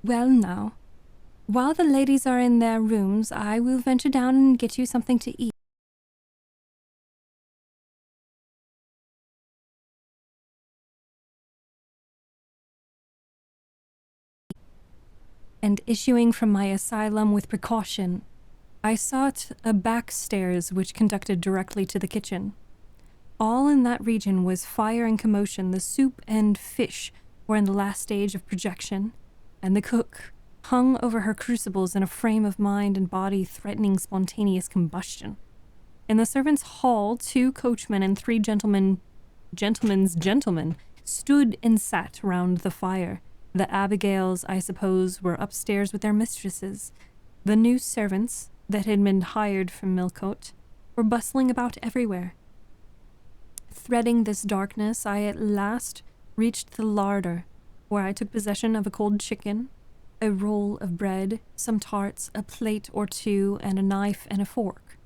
Well, now, while the ladies are in their rooms, I will venture down and get you something to eat. And issuing from my asylum with precaution, I sought a back stairs which conducted directly to the kitchen. All in that region was fire and commotion. The soup and fish were in the last stage of projection, and the cook hung over her crucibles in a frame of mind and body threatening spontaneous combustion. In the servants' hall, 2 coachmen and 3 gentlemen's gentlemen stood and sat round the fire. The Abigails, I suppose, were upstairs with their mistresses. The new servants that had been hired from Millcote were bustling about everywhere. Threading this darkness, I at last reached the larder, where I took possession of a cold chicken, a roll of bread, some tarts, a plate or 2, and a knife and a fork.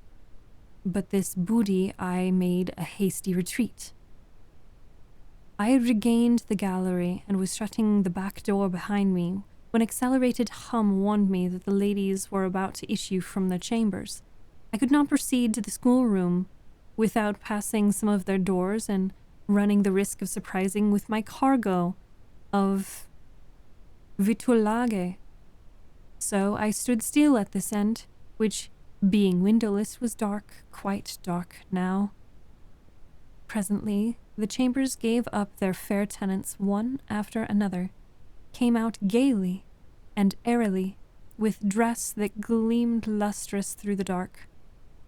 But this booty I made a hasty retreat. I had regained the gallery and was shutting the back door behind me when accelerated hum warned me that the ladies were about to issue from their chambers. I could not proceed to the schoolroom without passing some of their doors and running the risk of surprising with my cargo of vitulage. So I stood still at this end, which, being windowless, was dark, quite dark now. Presently, the chambers gave up their fair tenants one after another, came out gaily and airily, with dress that gleamed lustrous through the dark.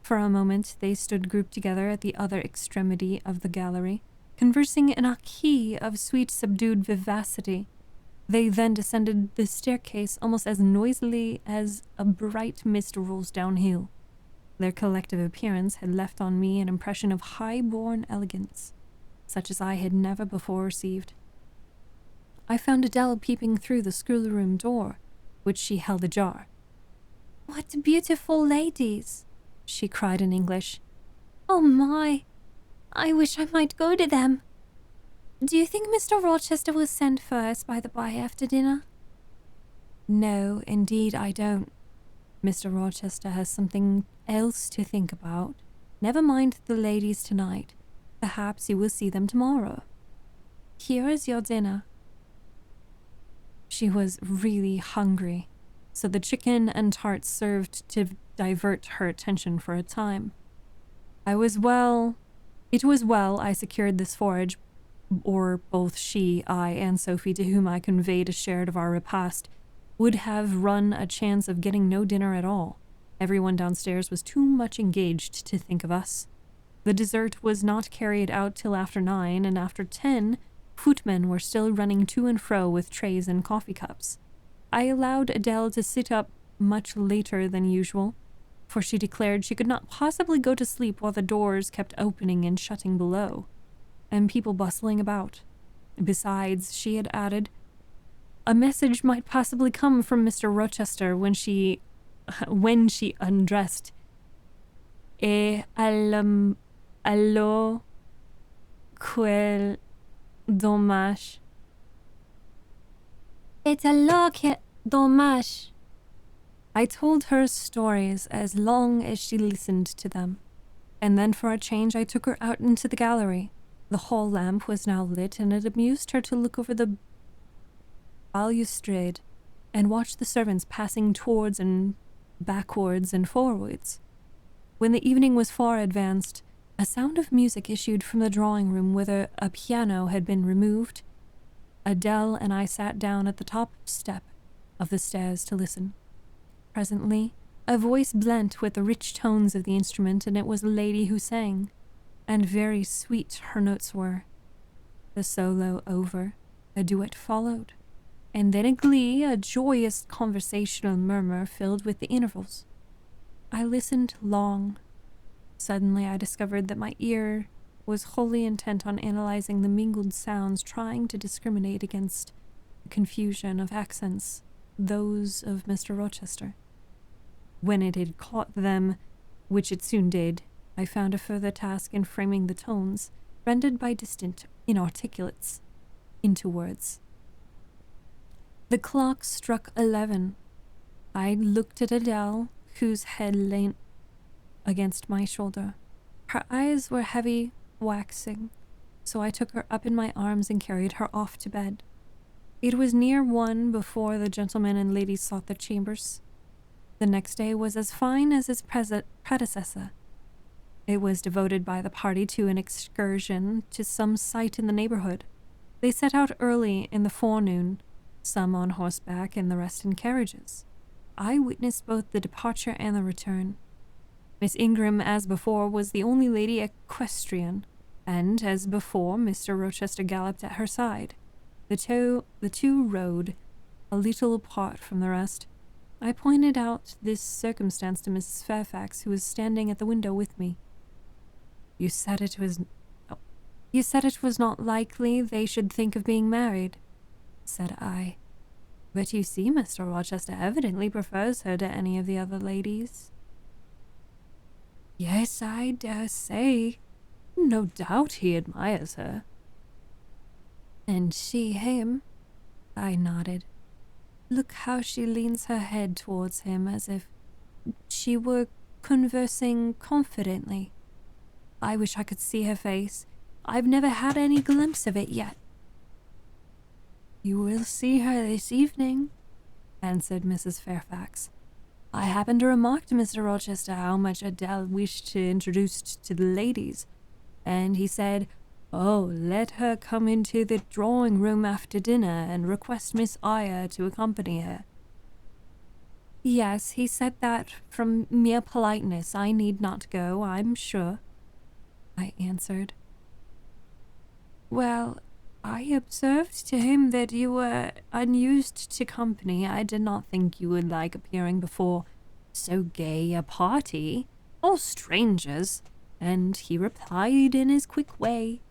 For a moment they stood grouped together at the other extremity of the gallery, conversing in a key of sweet subdued vivacity. They then descended the staircase almost as noisily as a bright mist rolls downhill. Their collective appearance had left on me an impression of high-born elegance, such as I had never before received. I found Adele peeping through the schoolroom door, which she held ajar. "What beautiful ladies!" she cried in English. "Oh my! I wish I might go to them. Do you think Mr. Rochester will send for us by the by after dinner?" "No, indeed I don't. Mr. Rochester has something else to think about. Never mind the ladies tonight. Perhaps you will see them tomorrow. Here is your dinner." She was really hungry, so the chicken and tarts served to divert her attention for a time. It was well I secured this forage, or both she, I, and Sophie, to whom I conveyed a share of our repast, would have run a chance of getting no dinner at all. Everyone downstairs was too much engaged to think of us. The dessert was not carried out till after 9, and after 10, footmen were still running to and fro with trays and coffee cups. I allowed Adele to sit up much later than usual, for she declared she could not possibly go to sleep while the doors kept opening and shutting below, and people bustling about. Besides, she had added, a message might possibly come from Mr. Rochester when she undressed. Allò quel dommage. Et alors que dommage. I told her stories as long as she listened to them, and then for a change I took her out into the gallery. The hall lamp was now lit, and it amused her to look over the balustrade and watch the servants passing towards and backwards and forwards. When the evening was far advanced, a sound of music issued from the drawing room whither a piano had been removed. Adele and I sat down at the top step of the stairs to listen. Presently, a voice blent with the rich tones of the instrument, and it was a lady who sang, and very sweet her notes were. The solo over, a duet followed, and then a glee, a joyous conversational murmur filled with the intervals. I listened long. Suddenly I discovered that my ear was wholly intent on analyzing the mingled sounds, trying to discriminate against the confusion of accents, those of Mr. Rochester. When it had caught them, which it soon did, I found a further task in framing the tones, rendered by distant inarticulates, into words. The clock struck 11. I looked at Adele, whose head leant against my shoulder. Her eyes were heavy, waxing, so I took her up in my arms and carried her off to bed. It was near 1 before the gentlemen and ladies sought their chambers. The next day was as fine as its predecessor. It was devoted by the party to an excursion to some site in the neighborhood. They set out early in the forenoon, some on horseback and the rest in carriages. I witnessed both the departure and the return. Miss Ingram, as before, was the only lady equestrian, and, as before, Mr. Rochester galloped at her side. The two rode a little apart from the rest. I pointed out this circumstance to Mrs. Fairfax, who was standing at the window with me. You said it was not likely they should think of being married, said I. But you see, Mr. Rochester evidently prefers her to any of the other ladies. Yes, I dare say. No doubt he admires her. And she him? I nodded. Look how she leans her head towards him as if she were conversing confidently. I wish I could see her face. I've never had any glimpse of it yet. You will see her this evening, answered Mrs. Fairfax. I happened to remark to Mr. Rochester how much Adele wished to introduce to the ladies, and he said, oh, let her come into the drawing-room after dinner and request Miss Eyre to accompany her. Yes, he said that from mere politeness I need not go, I'm sure, I answered. Well, I observed to him that you were unused to company. I did not think you would like appearing before so gay a party, all strangers, and he replied in his quick way,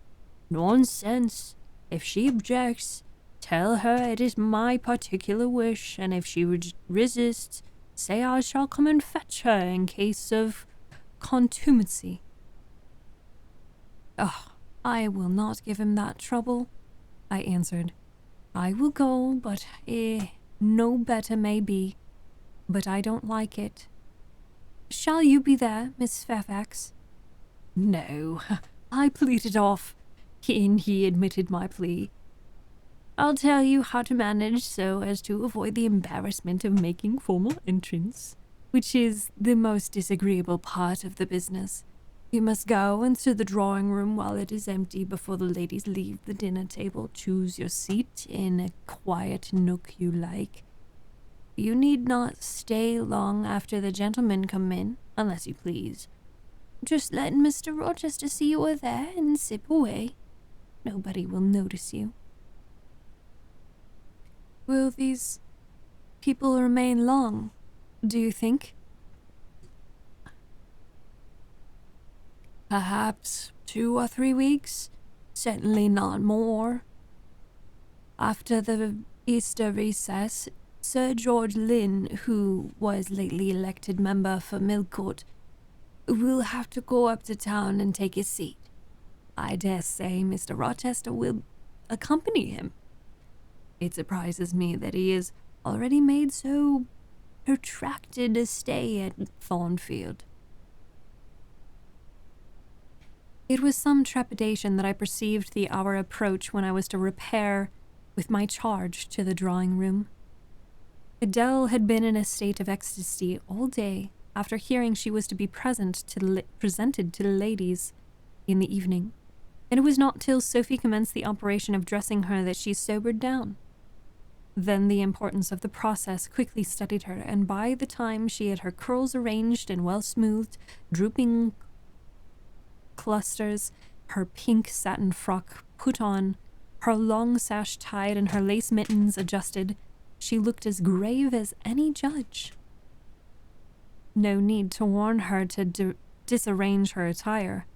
Nonsense. If she objects, tell her it is my particular wish, and if she resists, say I shall come and fetch her in case of contumacy. Oh, I will not give him that trouble, I answered. I will go, but no better may be. But I don't like it. Shall you be there, Miss Fairfax? No, I pleaded off, and he admitted my plea. I'll tell you how to manage so as to avoid the embarrassment of making formal entrance, which is the most disagreeable part of the business. You must go into the drawing-room while it is empty before the ladies leave the dinner table. Choose your seat in a quiet nook you like. You need not stay long after the gentlemen come in, unless you please. Just letting Mr. Rochester see you are there and sip away. Nobody will notice you. Will these people remain long, do you think? Perhaps 2 or 3 weeks. Certainly not more. After the Easter recess, Sir George Lynn, who was lately elected member for Millcourt, will have to go up to town and take his seat. I dare say Mr. Rochester will accompany him. It surprises me that he has already made so protracted a stay at Thornfield. It was some trepidation that I perceived the hour approach when I was to repair with my charge to the drawing-room. Adele had been in a state of ecstasy all day after hearing she was to be presented to the ladies in the evening, and it was not till Sophie commenced the operation of dressing her that she sobered down. Then the importance of the process quickly steadied her, and by the time she had her curls arranged and well smoothed, drooping clusters, her pink satin frock put on, her long sash tied, and her lace mittens adjusted, she looked as grave as any judge. No need to warn her to disarrange her attire.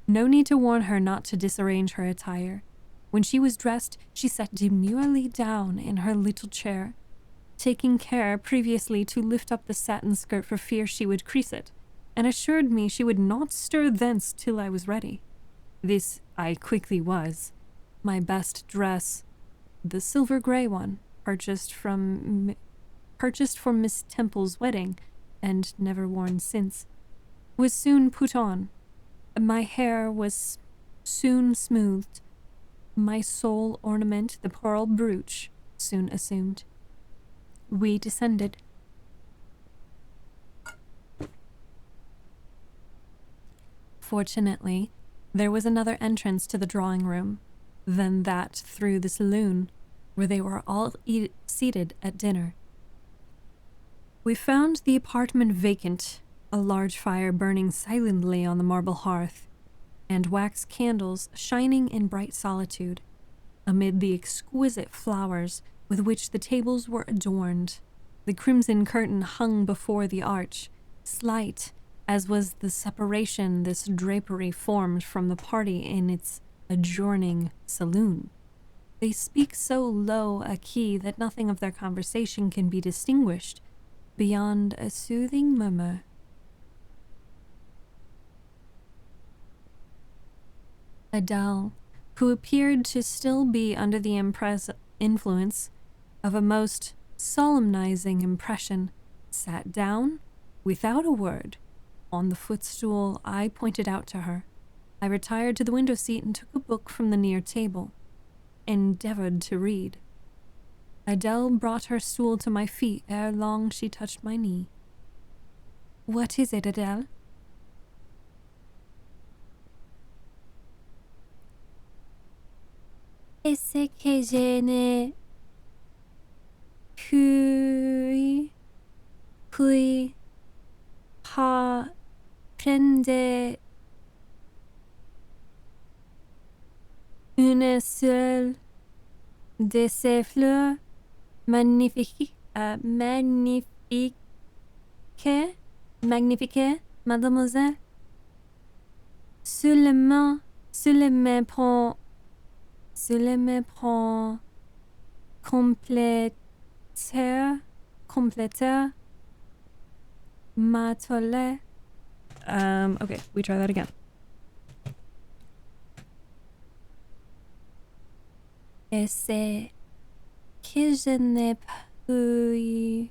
No need to warn her not to disarrange her attire. When she was dressed, she sat demurely down in her little chair, taking care previously to lift up the satin skirt for fear she would crease it, and assured me she would not stir thence till I was ready. This I quickly was. My best dress, the silver grey one, purchased for Miss Temple's wedding, and never worn since, was soon put on. My hair was soon smoothed. My sole ornament, the pearl brooch, soon assumed. We descended. Fortunately, there was another entrance to the drawing-room than that through the saloon, where they were all seated at dinner. We found the apartment vacant, a large fire burning silently on the marble hearth, and wax candles shining in bright solitude, amid the exquisite flowers with which the tables were adorned. The crimson curtain hung before the arch, slight as was the separation this drapery formed from the party in its adjoining saloon. They speak so low a key that nothing of their conversation can be distinguished beyond a soothing murmur. Adele, who appeared to still be under the influence of a most solemnizing impression, sat down, without a word, on the footstool I pointed out to her. I retired to the window seat and took a book from the near table, endeavored to read. Adele brought her stool to my feet ere long she touched my knee. What is it, Adele? Est-ce que je ne puis pas prendre une seule de ces fleurs magnifiques, magnifiques, mademoiselle? Seulement compléter ma toilette. Okay, we try that again. Et c'est que je ne puis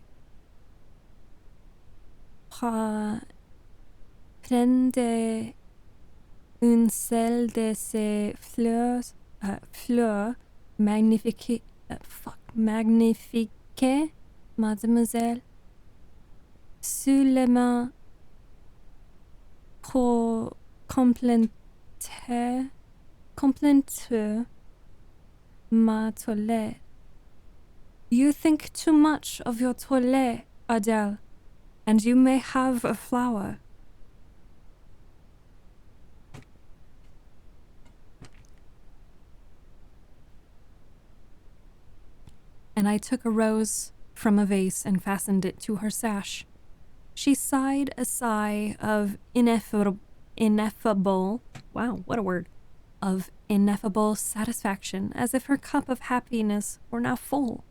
pas prendre une seule de ces fleurs magnifiques, mademoiselle, seulement pour compléter ma toilette. You think too much of your toilette, Adele, and you may have a flower, and I took a rose from a vase and fastened it to her sash. She sighed a sigh of ineffable, wow, what a word, of ineffable satisfaction, as if her cup of happiness were now full.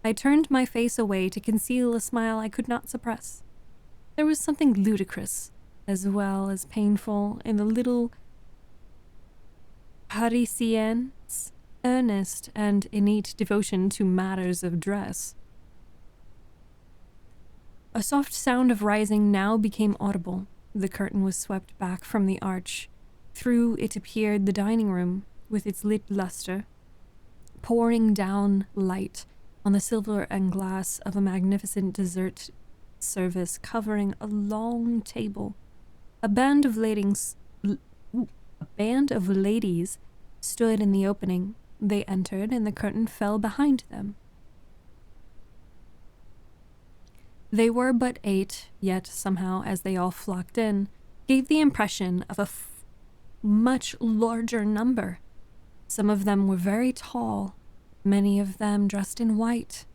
I turned my face away to conceal a smile I could not suppress. There was something ludicrous, as well as painful, in the little Parisienne's earnest and innate devotion to matters of dress. A soft sound of rising now became audible. The curtain was swept back from the arch. Through it appeared the dining room, with its lit luster, pouring down light on the silver and glass of a magnificent dessert service covering a long table. A band of ladies stood in the opening. They entered, and the curtain fell behind them. They were but 8, yet somehow, as they all flocked in, gave the impression of a much larger number. Some of them were very tall, many of them dressed in white,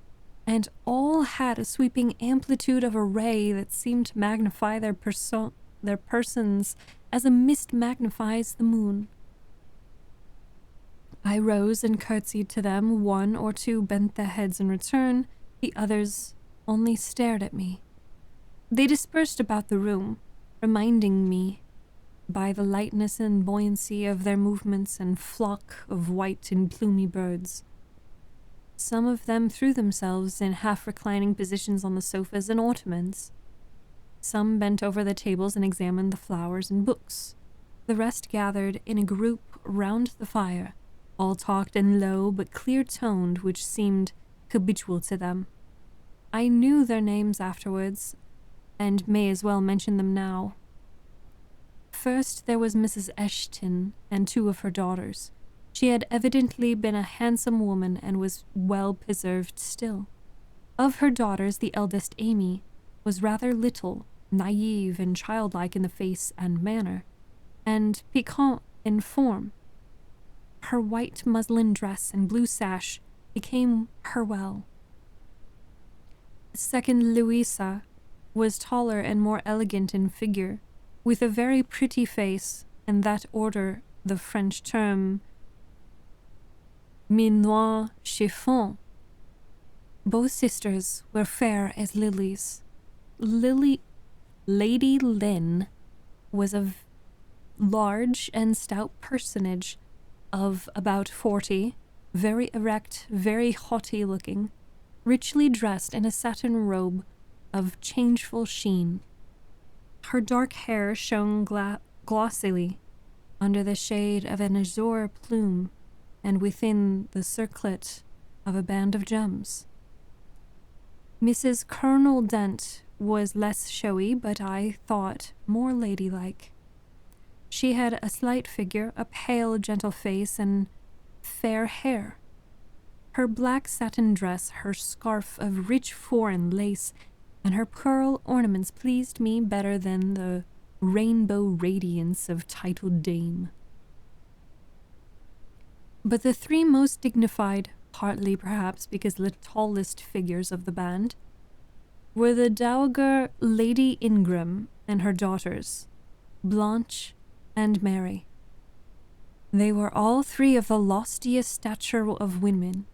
and all had a sweeping amplitude of array that seemed to magnify their persons as a mist magnifies the moon. I rose and curtsied to them. 1 or 2 bent their heads in return, the others only stared at me. They dispersed about the room, reminding me, by the lightness and buoyancy of their movements, and flock of white and plumy birds. Some of them threw themselves in half-reclining positions on the sofas and ottomans. Some bent over the tables and examined the flowers and books. The rest gathered in a group round the fire. All talked in low but clear toned, which seemed habitual to them. I knew their names afterwards, and may as well mention them now. First there was Mrs. Eshton and 2 of her daughters. She had evidently been a handsome woman and was well preserved still. Of her daughters, the eldest, Amy, was rather little, naive and childlike in the face and manner, and piquant in form. Her white muslin dress and blue sash became her well. Second, Louisa was taller and more elegant in figure, with a very pretty face, and that order the French term minois chiffon. Both sisters were fair as lilies. Lady Lynn was a large and stout personage of about 40, very erect, very haughty looking, richly dressed in a satin robe of changeful sheen. Her dark hair shone glossily under the shade of an azure plume and within the circlet of a band of gems. Mrs. Colonel Dent was less showy, but I thought more ladylike. She had a slight figure, a pale, gentle face, and fair hair. Her black satin dress, her scarf of rich foreign lace, and her pearl ornaments pleased me better than the rainbow radiance of titled dame. But the 3 most dignified, partly perhaps because the tallest figures of the band, were the Dowager Lady Ingram and her daughters, Blanche and Mary. They were all 3 of the loftiest stature of women.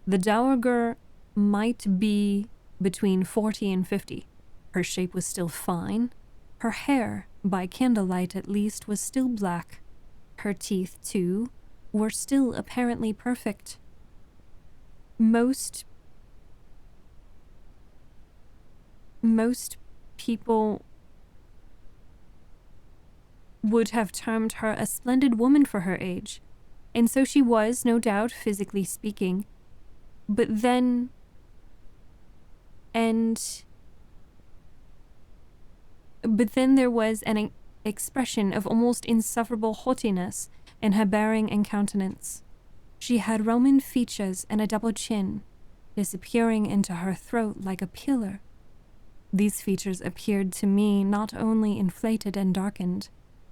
The dowager might be between 40 and 50. Her shape was still fine. Her hair, by candlelight at least, was still black. Her teeth, too, were still apparently perfect. Most people would have termed her a splendid woman for her age, and so she was, no doubt, physically speaking. But then there was an expression of almost insufferable haughtiness in her bearing and countenance. She had Roman features and a double chin, disappearing into her throat like a pillar. These features appeared to me not only inflated and darkened,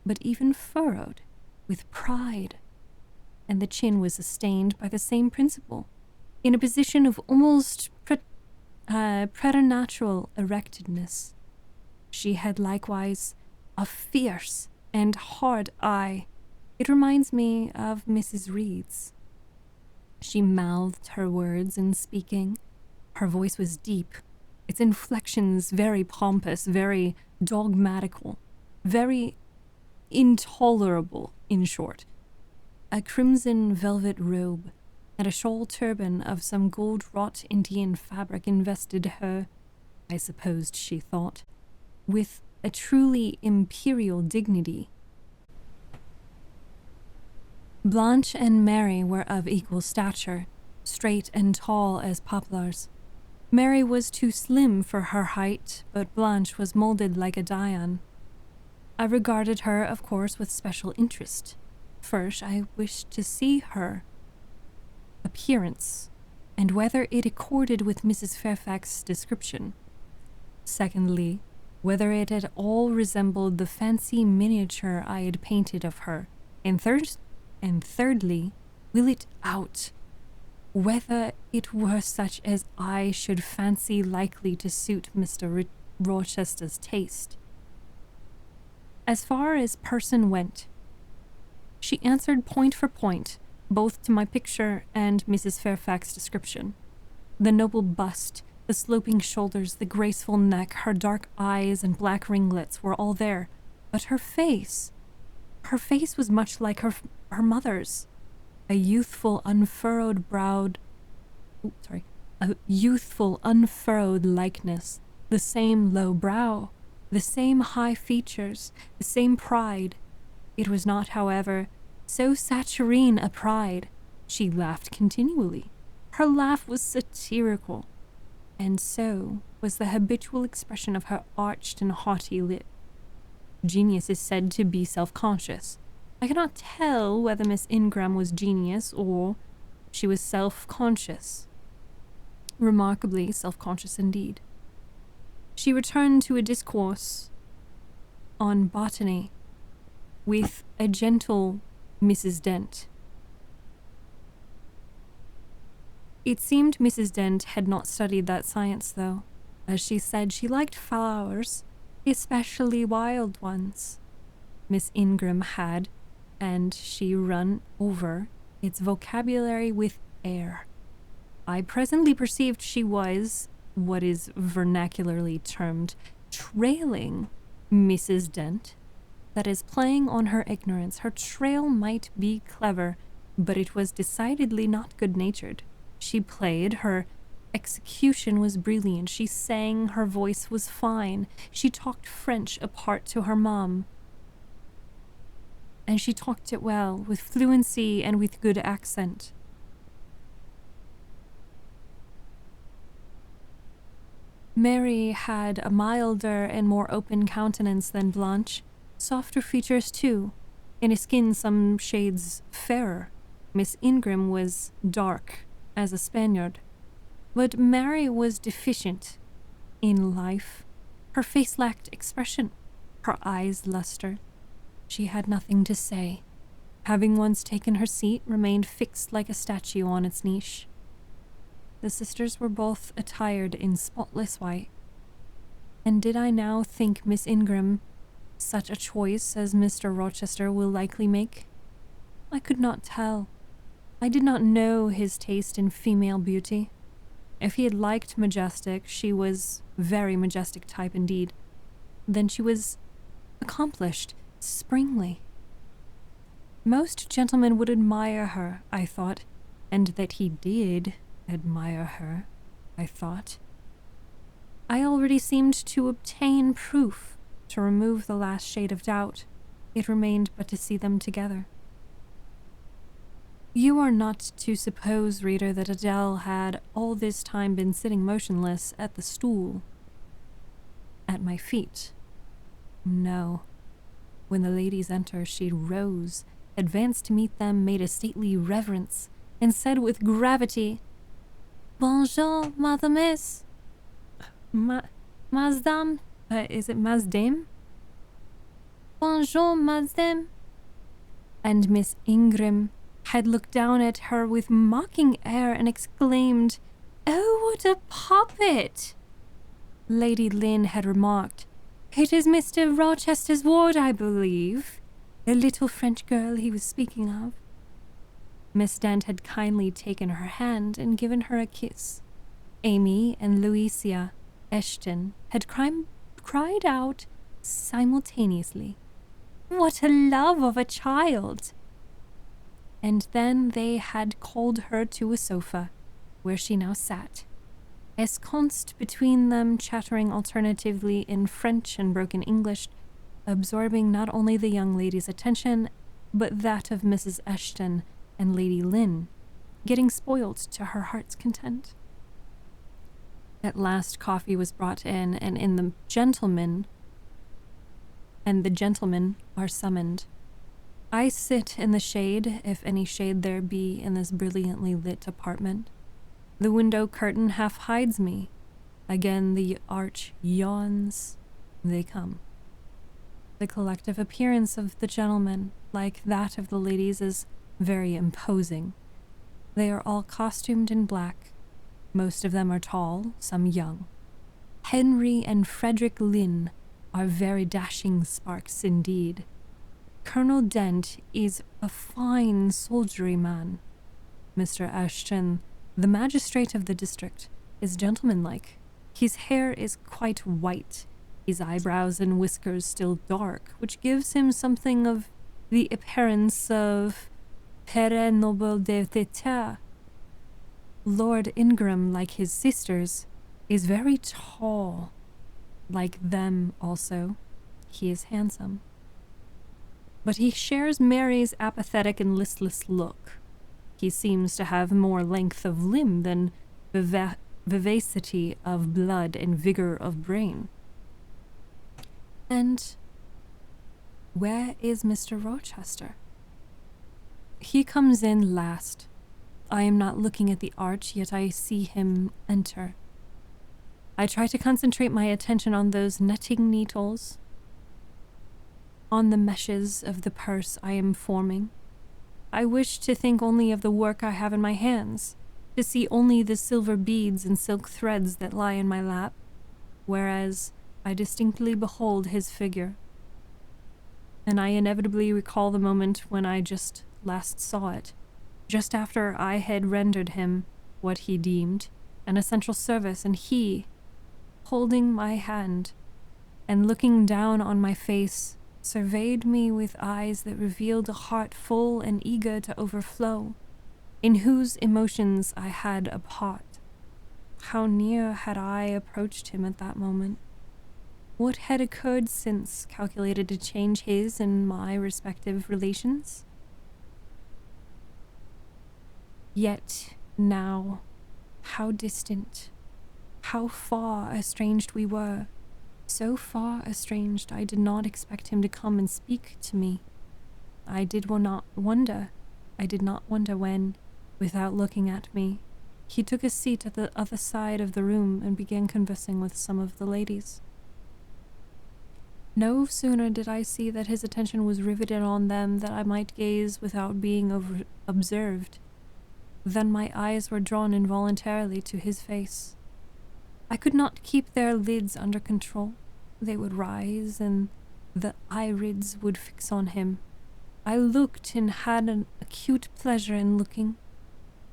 but even furrowed with pride, and the chin was sustained by the same principle. in a position of almost preternatural erectedness. She had likewise a fierce and hard eye. It reminds me of Mrs. Reed's. She mouthed her words in speaking. Her voice was deep, its inflections very pompous, very dogmatical, very intolerable, in short. A crimson velvet robe and a shawl turban of some gold-wrought Indian fabric invested her, I supposed she thought, with a truly imperial dignity. Blanche and Mary were of equal stature, straight and tall as poplars. Mary was too slim for her height, but Blanche was molded like a Dian. I regarded her, of course, with special interest. First, I wished to see her appearance, and whether it accorded with Mrs. Fairfax's description. Secondly, whether it at all resembled the fancy miniature I had painted of her. And thirdly, will it out, whether it were such as I should fancy likely to suit Mr. Rochester's taste. As far as person went, she answered point for point, both to my picture and Mrs. Fairfax's description. The noble bust, the sloping shoulders, the graceful neck, her dark eyes and black ringlets were all there, but her face was much like her mother's. A youthful, unfurrowed likeness, the same low brow, the same high features, the same pride. It was not, however, so saturine a pride. She laughed continually. Her laugh was satirical, and so was the habitual expression of her arched and haughty lip. Genius is said to be self-conscious. I cannot tell whether Miss Ingram was genius or she was self-conscious. Remarkably self-conscious indeed. She returned to a discourse on botany with a gentle Mrs. Dent. It seemed Mrs. Dent had not studied that science, though. As she said, she liked flowers, especially wild ones. Miss Ingram had, and she run over its vocabulary with Eyre. I presently perceived she was, what is vernacularly termed, trailing Mrs. Dent. That is, playing on her ignorance. Her trail might be clever, but it was decidedly not good-natured. She played, her execution was brilliant, she sang, her voice was fine, she talked French apart to her mum. And she talked it well, with fluency and with good accent. Mary had a milder and more open countenance than Blanche, softer features too, and a skin some shades fairer. Miss Ingram was dark as a Spaniard, but Mary was deficient in life. Her face lacked expression, her eyes luster. She had nothing to say. Having once taken her seat, remained fixed like a statue on its niche. The sisters were both attired in spotless white, and did I now think Miss Ingram such a choice as Mr. Rochester will likely make? I could not tell. I did not know his taste in female beauty. If he had liked majestic, she was very majestic type indeed. Then she was accomplished, springly. Most gentlemen would admire her, I thought, and that he did admire her, I thought. I already seemed to obtain proof, to remove the last shade of doubt. It remained but to see them together. You are not to suppose, reader, that Adele had all this time been sitting motionless at the stool at my feet. No. When the ladies entered, she rose, advanced to meet them, made a stately reverence, and said with gravity, "Bonjour, Madame. Madame? Is it Madame? Bonjour, Madame." And Miss Ingram had looked down at her with mocking air and exclaimed, "Oh, what a puppet!" Lady Lynn had remarked, "It is Mr. Rochester's ward, I believe," the little French girl he was speaking of. Miss Dent had kindly taken her hand and given her a kiss. Amy and Louisa Eshton had cried out simultaneously, "What a love of a child!" And then they had called her to a sofa, where she now sat, ensconced between them, chattering alternatively in French and broken English, absorbing not only the young lady's attention, but that of Mrs. Eshton and Lady Lynn, getting spoiled to her heart's content. At last coffee was brought in, and the gentlemen are summoned. I sit in the shade, if any shade there be in this brilliantly lit apartment. The window curtain half hides me. Again the arch yawns. They come. The collective appearance of the gentlemen, like that of the ladies, is very imposing. They are all costumed in black. Most of them are tall, some young. Henry and Frederick Lynn are very dashing sparks indeed. Colonel Dent is a fine soldiery man. Mr. Ashton, the magistrate of the district, is gentlemanlike. His hair is quite white, his eyebrows and whiskers still dark, which gives him something of the appearance of Père Noble d'État. Lord Ingram, like his sisters, is very tall. Like them also, he is handsome. But he shares Mary's apathetic and listless look. He seems to have more length of limb than vivacity of blood and vigor of brain. And where is Mr. Rochester? He comes in last. I am not looking at the arch, yet I see him enter. I try to concentrate my attention on those netting needles, on the meshes of the purse I am forming. I wish to think only of the work I have in my hands, to see only the silver beads and silk threads that lie in my lap, whereas I distinctly behold his figure. And I inevitably recall the moment when I just last saw it, just after I had rendered him what he deemed an essential service, and he, holding my hand and looking down on my face, surveyed me with eyes that revealed a heart full and eager to overflow, in whose emotions I had a part. How near had I approached him at that moment? What had occurred since, calculated to change his and my respective relations? Yet now, how distant, how far estranged we were. So far estranged I did not expect him to come and speak to me. I did not wonder when, without looking at me, he took a seat at the other side of the room and began conversing with some of the ladies. No sooner did I see that his attention was riveted on them that I might gaze without being observed, than my eyes were drawn involuntarily to his face. I could not keep their lids under control. They would rise, and the irids would fix on him. I looked and had an acute pleasure in looking,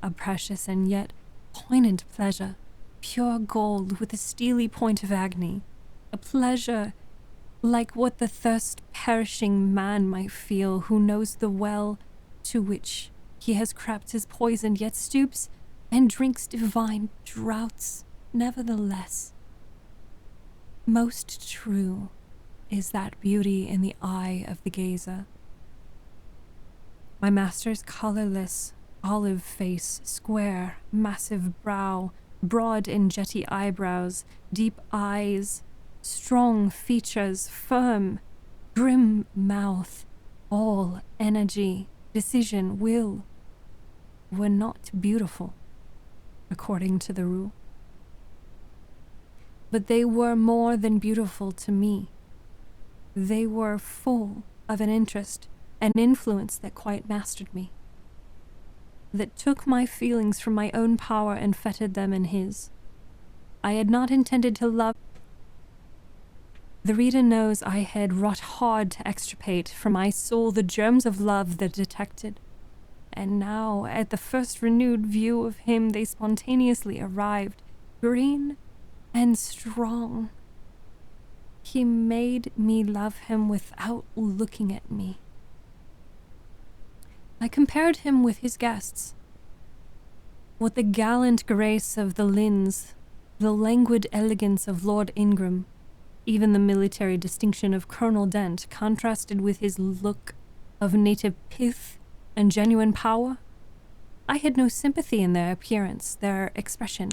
a precious and yet poignant pleasure, pure gold with a steely point of agony, a pleasure like what the thirst-perishing man might feel who knows the well to which he has crept his poison, yet stoops and drinks divine draughts nevertheless. Most true is that beauty in the eye of the gazer. My master's colorless, olive face, square, massive brow, broad and jetty eyebrows, deep eyes, strong features, firm, grim mouth, all energy, decision, will, were not beautiful, according to the rule. But they were more than beautiful to me. They were full of an interest and influence that quite mastered me. that took my feelings from my own power and fettered them in his. I had not intended to love. The reader knows I had wrought hard to extirpate from my soul the germs of love that detected, and now, at the first renewed view of him, they spontaneously arrived, green and strong. He made me love him without looking at me. I compared him with his guests. With the gallant grace of the Lynns, the languid elegance of Lord Ingram, even the military distinction of Colonel Dent contrasted with his look of native pith and genuine power. I had no sympathy in their appearance, their expression,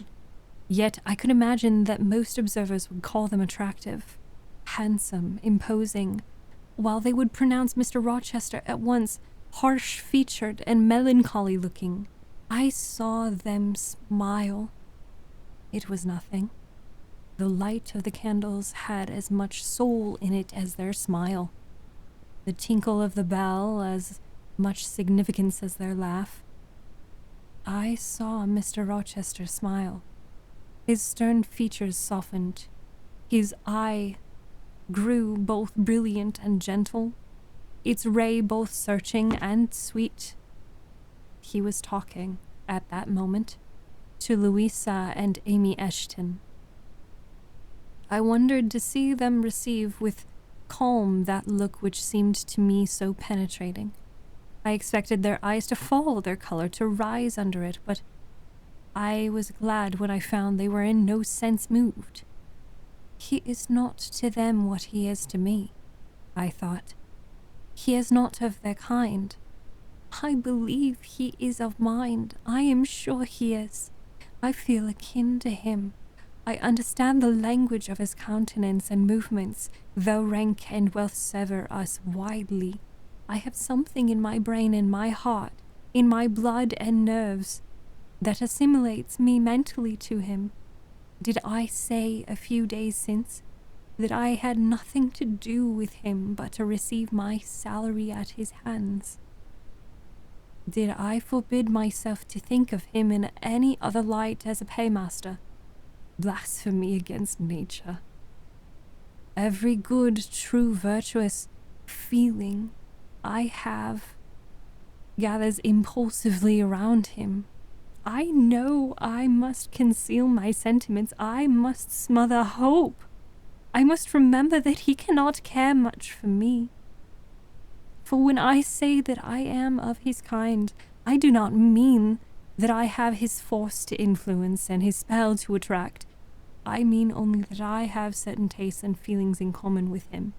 yet I could imagine that most observers would call them attractive, handsome, imposing, while they would pronounce Mr. Rochester at once harsh-featured and melancholy-looking. I saw them smile. It was nothing. The light of the candles had as much soul in it as their smile. The tinkle of the bell as much significance as their laugh. I saw Mr. Rochester smile. His stern features softened. His eye grew both brilliant and gentle, its ray both searching and sweet. He was talking, at that moment, to Louisa and Amy Eshton. I wondered to see them receive with calm that look which seemed to me so penetrating. I expected their eyes to fall, their color to rise under it, but I was glad when I found they were in no sense moved. He is not to them what he is to me, I thought. He is not of their kind. I believe he is of mine. I am sure he is. I feel akin to him. I understand the language of his countenance and movements, though rank and wealth sever us widely. I have something in my brain and my heart, in my blood and nerves, that assimilates me mentally to him. Did I say a few days since that I had nothing to do with him but to receive my salary at his hands? Did I forbid myself to think of him in any other light as a paymaster? Blasphemy against nature. Every good, true, virtuous feeling I have gathers impulsively around him. I know I must conceal my sentiments. I must smother hope. I must remember that he cannot care much for me. For when I say that I am of his kind, I do not mean that I have his force to influence and his spell to attract. I mean only that I have certain tastes and feelings in common with him.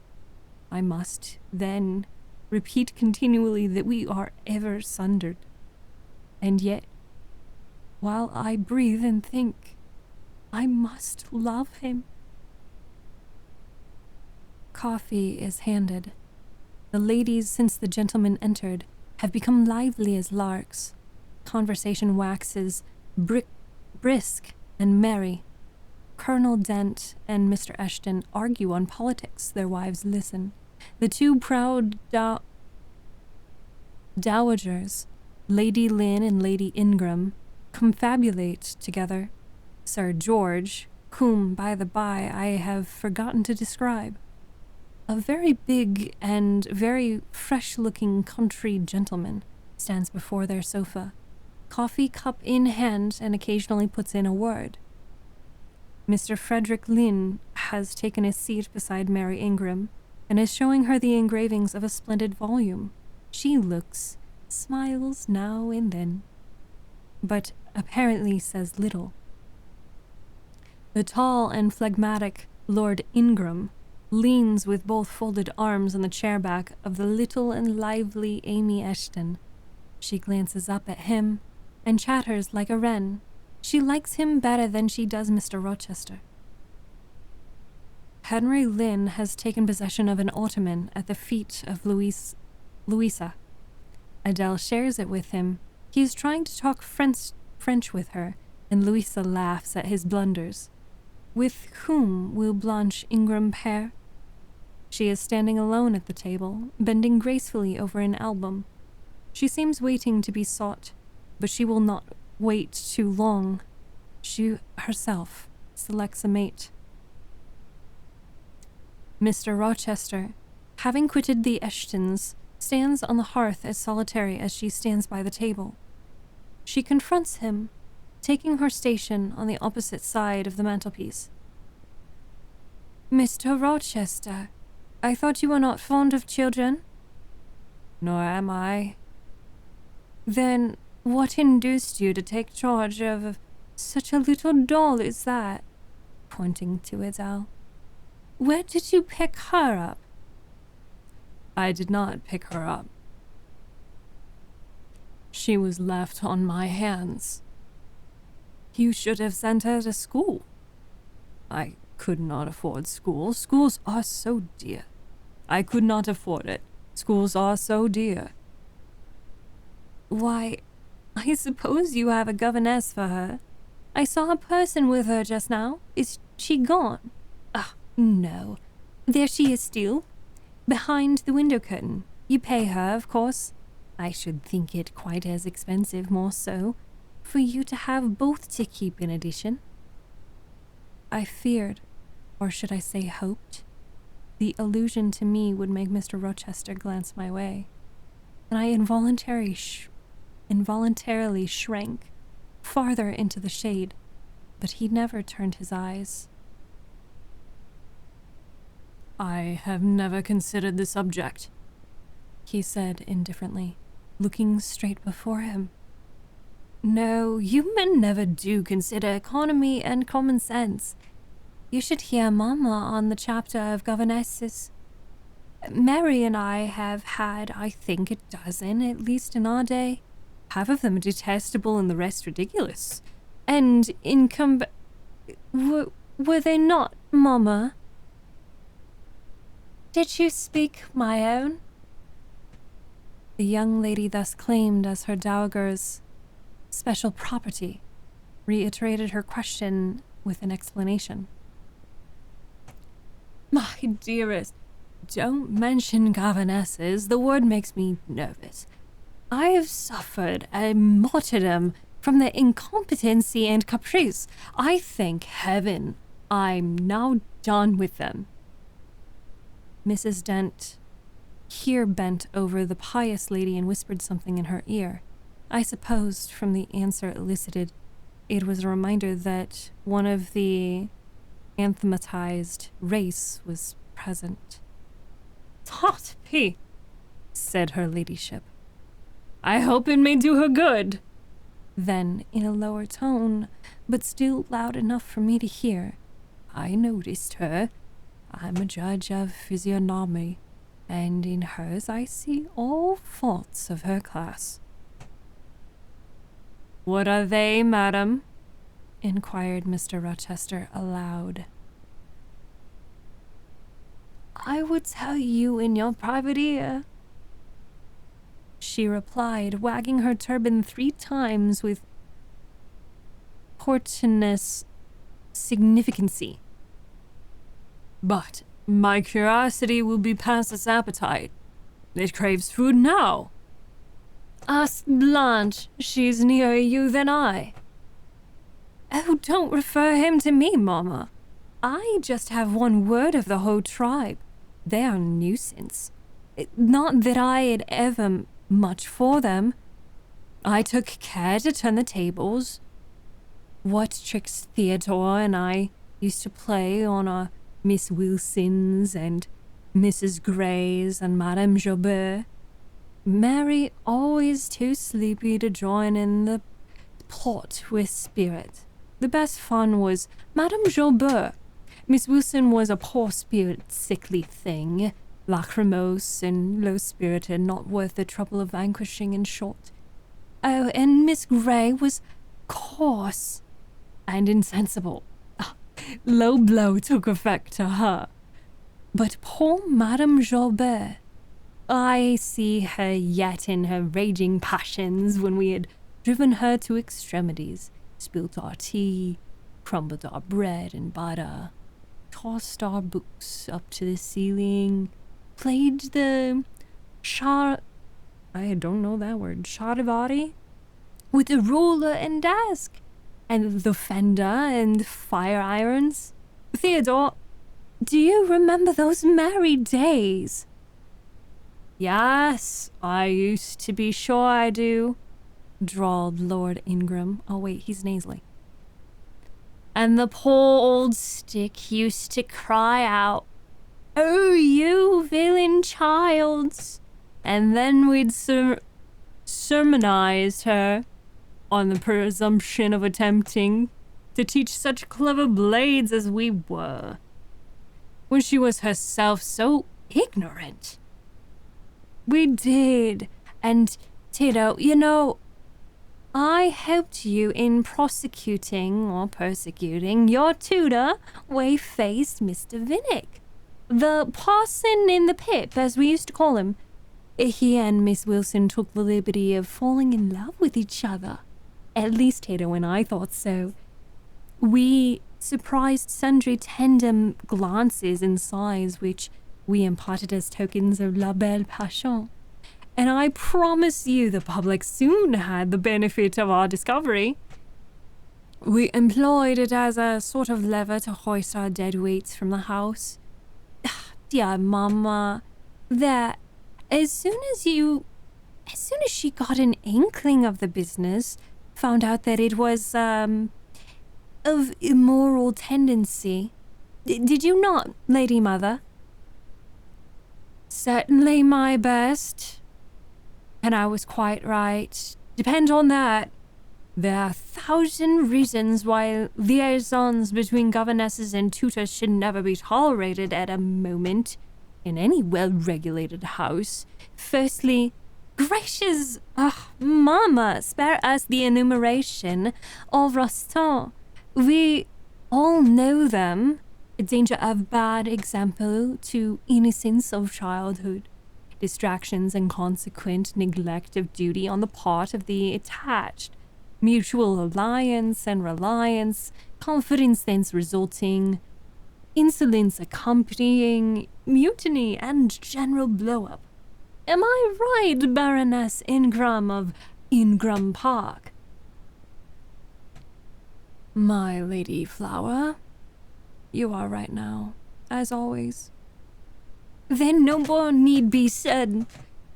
I must, then, repeat continually that we are ever sundered. And yet, while I breathe and think, I must love him. Coffee is handed. The ladies, since the gentlemen entered, have become lively as larks. Conversation waxes brisk and merry. Colonel Dent and Mr. Eshton argue on politics. Their wives listen. The two proud dowagers, Lady Lynn and Lady Ingram, confabulate together. Sir George, whom, by the by, I have forgotten to describe, a very big and very fresh-looking country gentleman, stands before their sofa, coffee cup in hand, and occasionally puts in a word. Mr. Frederick Lynn has taken his seat beside Mary Ingram, and is showing her the engravings of a splendid volume. She looks, smiles now and then, but apparently says little. The tall and phlegmatic Lord Ingram leans with both folded arms on the chair back of the little and lively Amy Eshton. She glances up at him and chatters like a wren. She likes him better than she does Mr. Rochester. Henry Lynn has taken possession of an ottoman at the feet of Louisa. Adele shares it with him. He is trying to talk French with her, and Louisa laughs at his blunders. With whom will Blanche Ingram pair? She is standing alone at the table, bending gracefully over an album. She seems waiting to be sought. but she will not wait too long. She herself selects a mate. Mr. Rochester, having quitted the Eshtons, stands on the hearth as solitary as she stands by the table. She confronts him, taking her station on the opposite side of the mantelpiece. Mr. Rochester, I thought you were not fond of children? Nor am I. Then what induced you to take charge of such a little doll as that? Pointing to Adele. Where did you pick her up? I did not pick her up. She was left on my hands. You should have sent her to school. I could not afford school. Schools are so dear. I could not afford it. Schools are so dear. Why, I suppose you have a governess for her. I saw a person with her just now. Is she gone? Ah, no. There she is still, behind the window curtain. You pay her, of course. I should think it quite as expensive, more so, for you to have both to keep in addition. I feared, or should I say hoped, the allusion to me would make Mr. Rochester glance my way, and I involuntarily shrank farther into the shade, but he never turned his eyes. I have never considered the subject, he said indifferently, looking straight before him. No, you men never do consider economy and common sense. You should hear Mama on the chapter of governesses. Mary and I have had, I think, a dozen, at least in our day. Half of them detestable and the rest ridiculous. And were they not, Mama? Did you speak my own? The young lady thus claimed as her dowager's special property reiterated her question with an explanation. My dearest, don't mention governesses. The word makes me nervous. I have suffered a martyrdom from their incompetency and caprice. I thank heaven I'm now done with them. Mrs. Dent here bent over the pious lady and whispered something in her ear. I supposed from the answer elicited, it was a reminder that one of the anathematized race was present. Tut P, said her ladyship. I hope it may do her good. Then, in a lower tone, but still loud enough for me to hear, I noticed her. I'm a judge of physiognomy, and in hers I see all faults of her class. What are they, madam? Inquired Mr. Rochester aloud. I would tell you in your private ear, she replied, wagging her turban 3 times with portentous significancy. But my curiosity will be past its appetite. It craves food now. Ask Blanche. She's nearer you than I. Oh, don't refer him to me, Mama. I just have one word of the whole tribe. They are a nuisance. Not that I had ever much for them. I took care to turn the tables. What tricks Theodore and I used to play on our Miss Wilsons and Mrs. Greys and Madame Jobert. Mary always too sleepy to join in the plot with spirit. The best fun was Madame Jobert. Miss Wilson was a poor-spirited, sickly thing, lachrymose and low-spirited, not worth the trouble of vanquishing, in short. Oh, and Miss Grey was coarse and insensible. Low blow took effect to her. But poor Madame Jobert, I see her yet in her raging passions when we had driven her to extremities, spilt our tea, crumbled our bread and butter, tossed our books up to the ceiling, played the I don't know that word, charivari, with the ruler and desk, and the fender and fire irons. Theodore, do you remember those merry days? Yes, I used to be sure I do, drawled Lord Ingram. Oh wait, he's nasally. And the poor old stick used to cry out, "Oh, you villain childs!" And then we'd sermonize her on the presumption of attempting to teach such clever blades as we were, when she was herself so ignorant. We did, and Tito, you know, I helped you in prosecuting or persecuting your tutor, whey-faced Mr. Vinnick. The parson in the pip, as we used to call him. He and Miss Wilson took the liberty of falling in love with each other. At least Tito and I thought so. We surprised sundry tender glances and sighs which we imparted as tokens of la belle passion. And I promise you the public soon had the benefit of our discovery. We employed it as a sort of lever to hoist our dead weights from the house. Dear Mama, that as soon as she got an inkling of the business, found out that it was, of immoral tendency. Did you not, Lady Mother? Certainly my best. And I was quite right. Depend on that. There are 1,000 reasons why liaisons between governesses and tutors should never be tolerated at a moment in any well-regulated house. Firstly, gracious, Mama, spare us the enumeration of Rostand. We all know them. Danger of bad example to innocence of childhood. Distractions and consequent neglect of duty on the part of the attached. Mutual alliance and reliance, confidence thence resulting, insolence accompanying, mutiny and general blow-up. Am I right, Baroness Ingram of Ingram Park? My Lady Flower, you are right now, as always. Then no more need be said.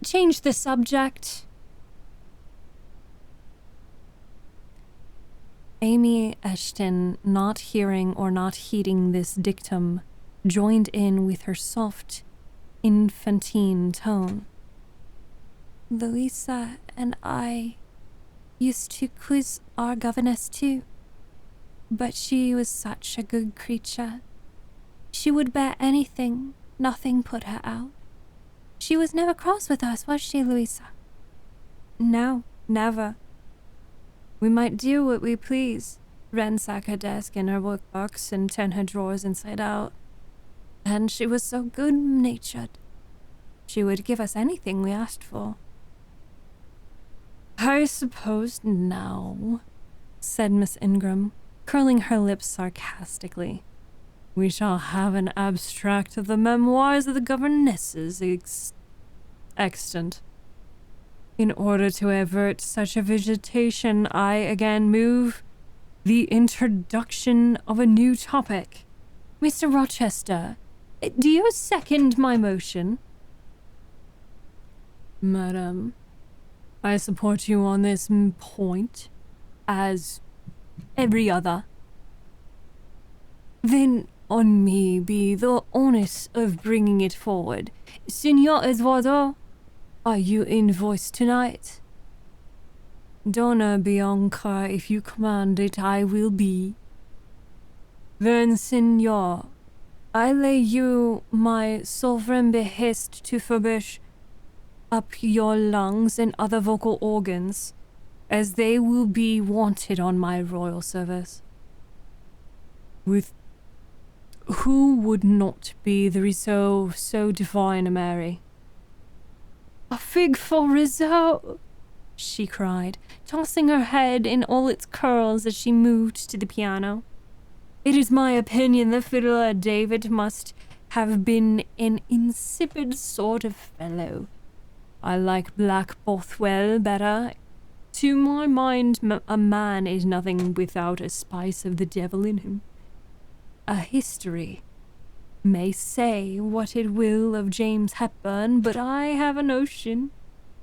Change the subject. Amy Eshton, not hearing or not heeding this dictum, joined in with her soft, infantine tone. Louisa and I used to quiz our governess too. But she was such a good creature. She would bear anything, nothing put her out. She was never cross with us, was she, Louisa? No, never. We might do what we please, ransack her desk and her workbox and turn her drawers inside out. And she was so good-natured. She would give us anything we asked for. I suppose now, said Miss Ingram, curling her lips sarcastically, we shall have an abstract of the memoirs of the governesses extant. In order to avert such a visitation, I again move the introduction of a new topic. Mr. Rochester, do you second my motion? Madam, I support you on this point, as every other. Then on me be the onus of bringing it forward. Signor Eduardo, are you in voice tonight? Donna Bianca, if you command it, I will be. Then, signor, I lay you my sovereign behest to furbish up your lungs and other vocal organs, as they will be wanted on my royal service. With who would not be the resolve so divine a Mary? A fig for Rizzo, she cried, tossing her head in all its curls as she moved to the piano. It is my opinion the fiddler David must have been an insipid sort of fellow. I like Black Bothwell better, To my mind, a man is nothing without a spice of the devil in him. A history may say what it will of James Hepburn, but I have a notion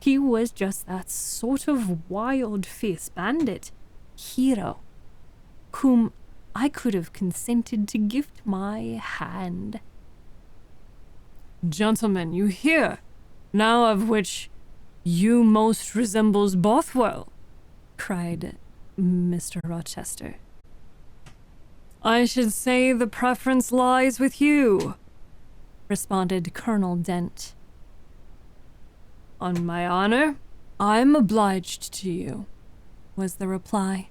he was just that sort of wild, fierce bandit, hero, whom I could have consented to gift my hand. Gentlemen, you hear, now of which you most resembles Bothwell, cried Mr. Rochester. I should say the preference lies with you, responded Colonel Dent. On my honor, I'm obliged to you, was the reply.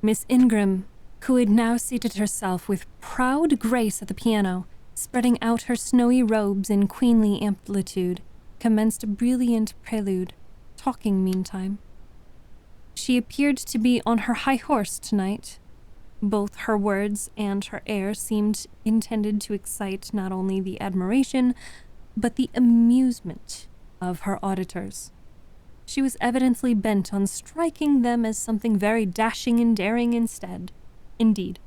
Miss Ingram, who had now seated herself with proud grace at the piano, spreading out her snowy robes in queenly amplitude, commenced a brilliant prelude, talking meantime. She appeared to be on her high horse tonight. Both her words and her air seemed intended to excite not only the admiration, but the amusement of her auditors. She was evidently bent on striking them as something very dashing and daring indeed.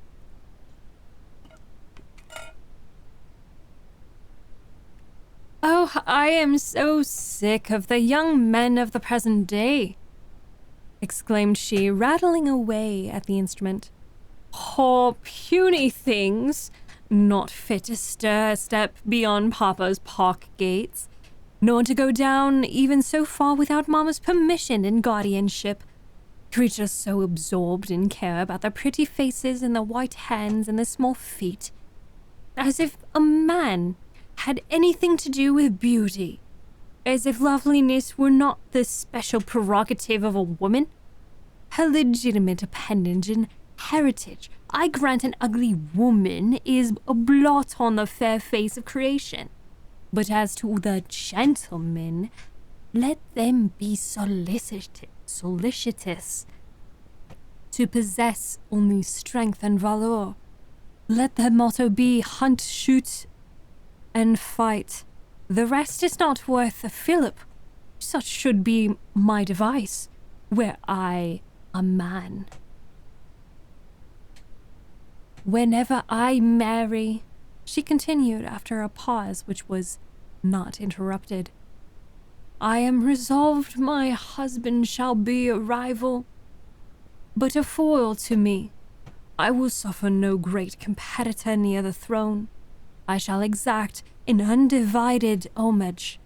Oh, I am so sick of the young men of the present day, exclaimed she, rattling away at the instrument. Poor puny things, not fit to stir a step beyond Papa's park gates, nor to go down even so far without Mamma's permission and guardianship. Creatures so absorbed in care about their pretty faces and the white hands and the small feet, as if a man had anything to do with beauty, as if loveliness were not the special prerogative of a woman, her legitimate appendage and heritage. I grant an ugly woman is a blot on the fair face of creation. But as to the gentlemen, let them be solicitous to possess only strength and valor. Let their motto be hunt, shoot, and fight. The rest is not worth a fillip. Such should be my device, were I a man. Whenever I marry, she continued after a pause which was not interrupted, I am resolved my husband shall be a rival, but a foil to me. I will suffer no great competitor near the throne. I shall exact an undivided homage.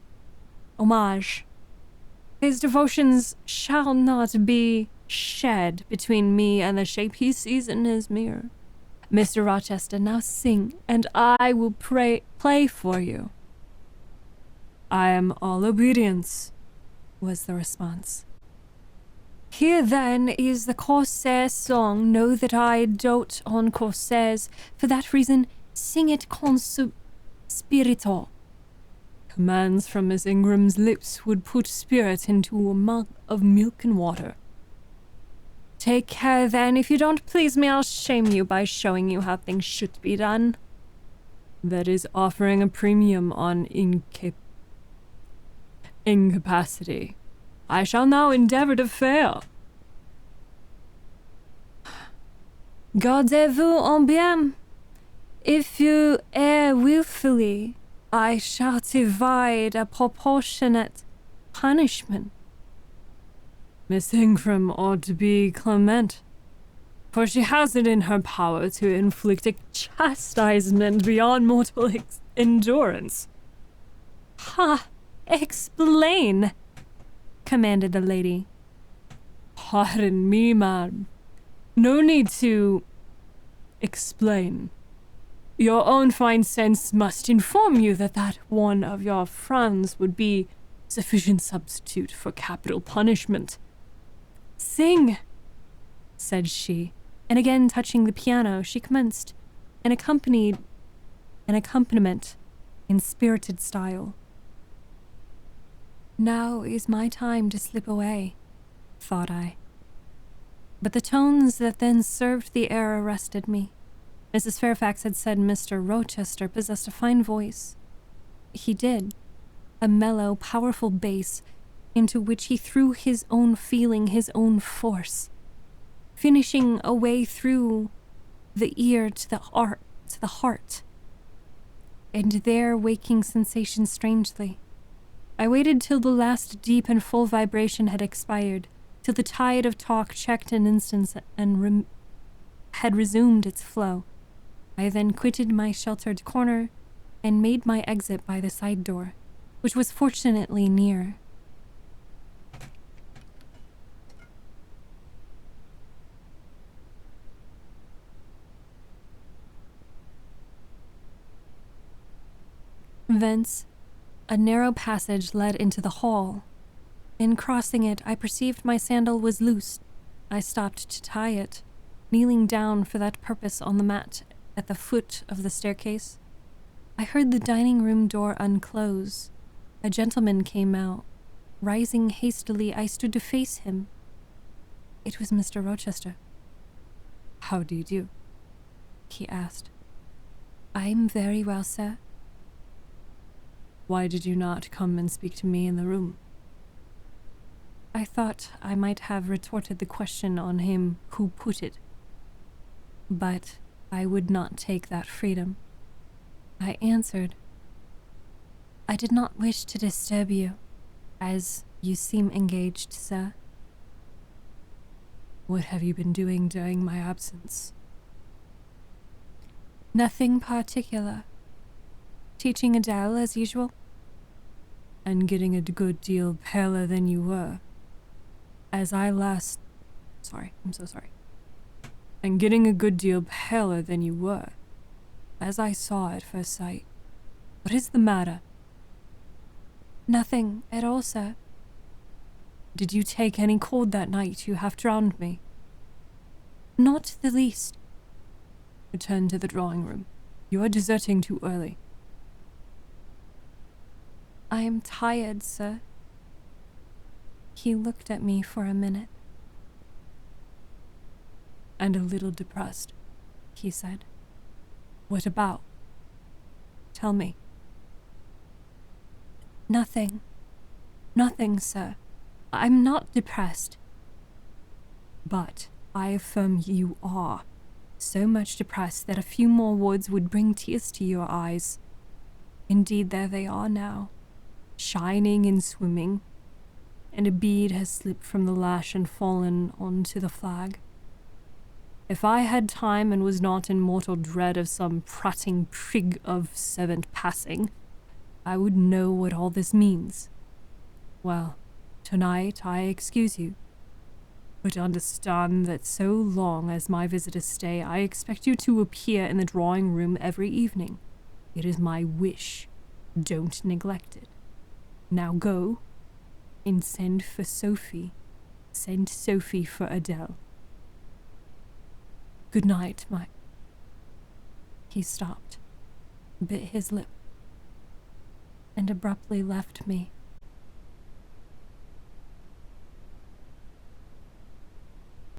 His devotions shall not be shed between me and the shape he sees in his mirror. Mr. Rochester, now sing, and I will play for you. I am all obedience, was the response. Here then is the Corsair song. Know that I dote on Corsairs. For that reason, sing it con spirito. Commands from Miss Ingram's lips would put spirit into a mug of milk and water. Take care then. If you don't please me, I'll shame you by showing you how things should be done. That is offering a premium on incapacity. I shall now endeavor to fail. Gardez-vous en bien. If you err willfully, I shall divide a proportionate punishment. Miss Ingram ought to be clement, for she has it in her power to inflict a chastisement beyond mortal endurance. Ha! Explain, commanded the lady. Pardon me, madam. No need to explain. Your own fine sense must inform you that one of your frowns would be sufficient substitute for capital punishment. Sing, said she, and again touching the piano, she commenced an accompaniment in spirited style. Now is my time to slip away, thought I. But the tones that then served the air arrested me. Mrs. Fairfax had said Mr. Rochester possessed a fine voice. He did. A mellow, powerful bass, into which he threw his own feeling, his own force, finishing a way through the ear to the heart, and there waking sensation strangely. I waited till the last deep and full vibration had expired, till the tide of talk checked an instant and had resumed its flow. I then quitted my sheltered corner and made my exit by the side door, which was fortunately near. Thence, a narrow passage led into the hall. In crossing it, I perceived my sandal was loose. I stopped to tie it, kneeling down for that purpose on the mat at the foot of the staircase. I heard the dining room door unclose. A gentleman came out. Rising hastily, I stood to face him. It was Mr. Rochester. "How do you do?" he asked. "I'm very well, sir." "Why did you not come and speak to me in the room?" I thought I might have retorted the question on him who put it, but I would not take that freedom. I answered, "I did not wish to disturb you, as you seem engaged, sir." "What have you been doing during my absence?" "Nothing particular. Teaching Adele as usual." "And getting a good deal paler than you were. As I last... Sorry, I'm so sorry. And getting a good deal paler than you were, as I saw at first sight. What is the matter?" "Nothing at all, sir." "Did you take any cold that night? You half drowned me." "Not the least." "Return to the drawing room. You are deserting too early." "I am tired, sir." He looked at me for a minute. "And a little depressed," he said. "What about? Tell me." Nothing, sir. I'm not depressed." "But I affirm you are. So much depressed that a few more words would bring tears to your eyes. Indeed, there they are now, shining and swimming, and a bead has slipped from the lash and fallen onto the flag. If I had time and was not in mortal dread of some prating prig of servant passing, I would know what all this means. Well, tonight I excuse you, but understand that so long as my visitors stay, I expect you to appear in the drawing room every evening. It is my wish. Don't neglect it. Now go and send for Sophie. Send Sophie for Adele. Good night, my..." He stopped, bit his lip, and abruptly left me.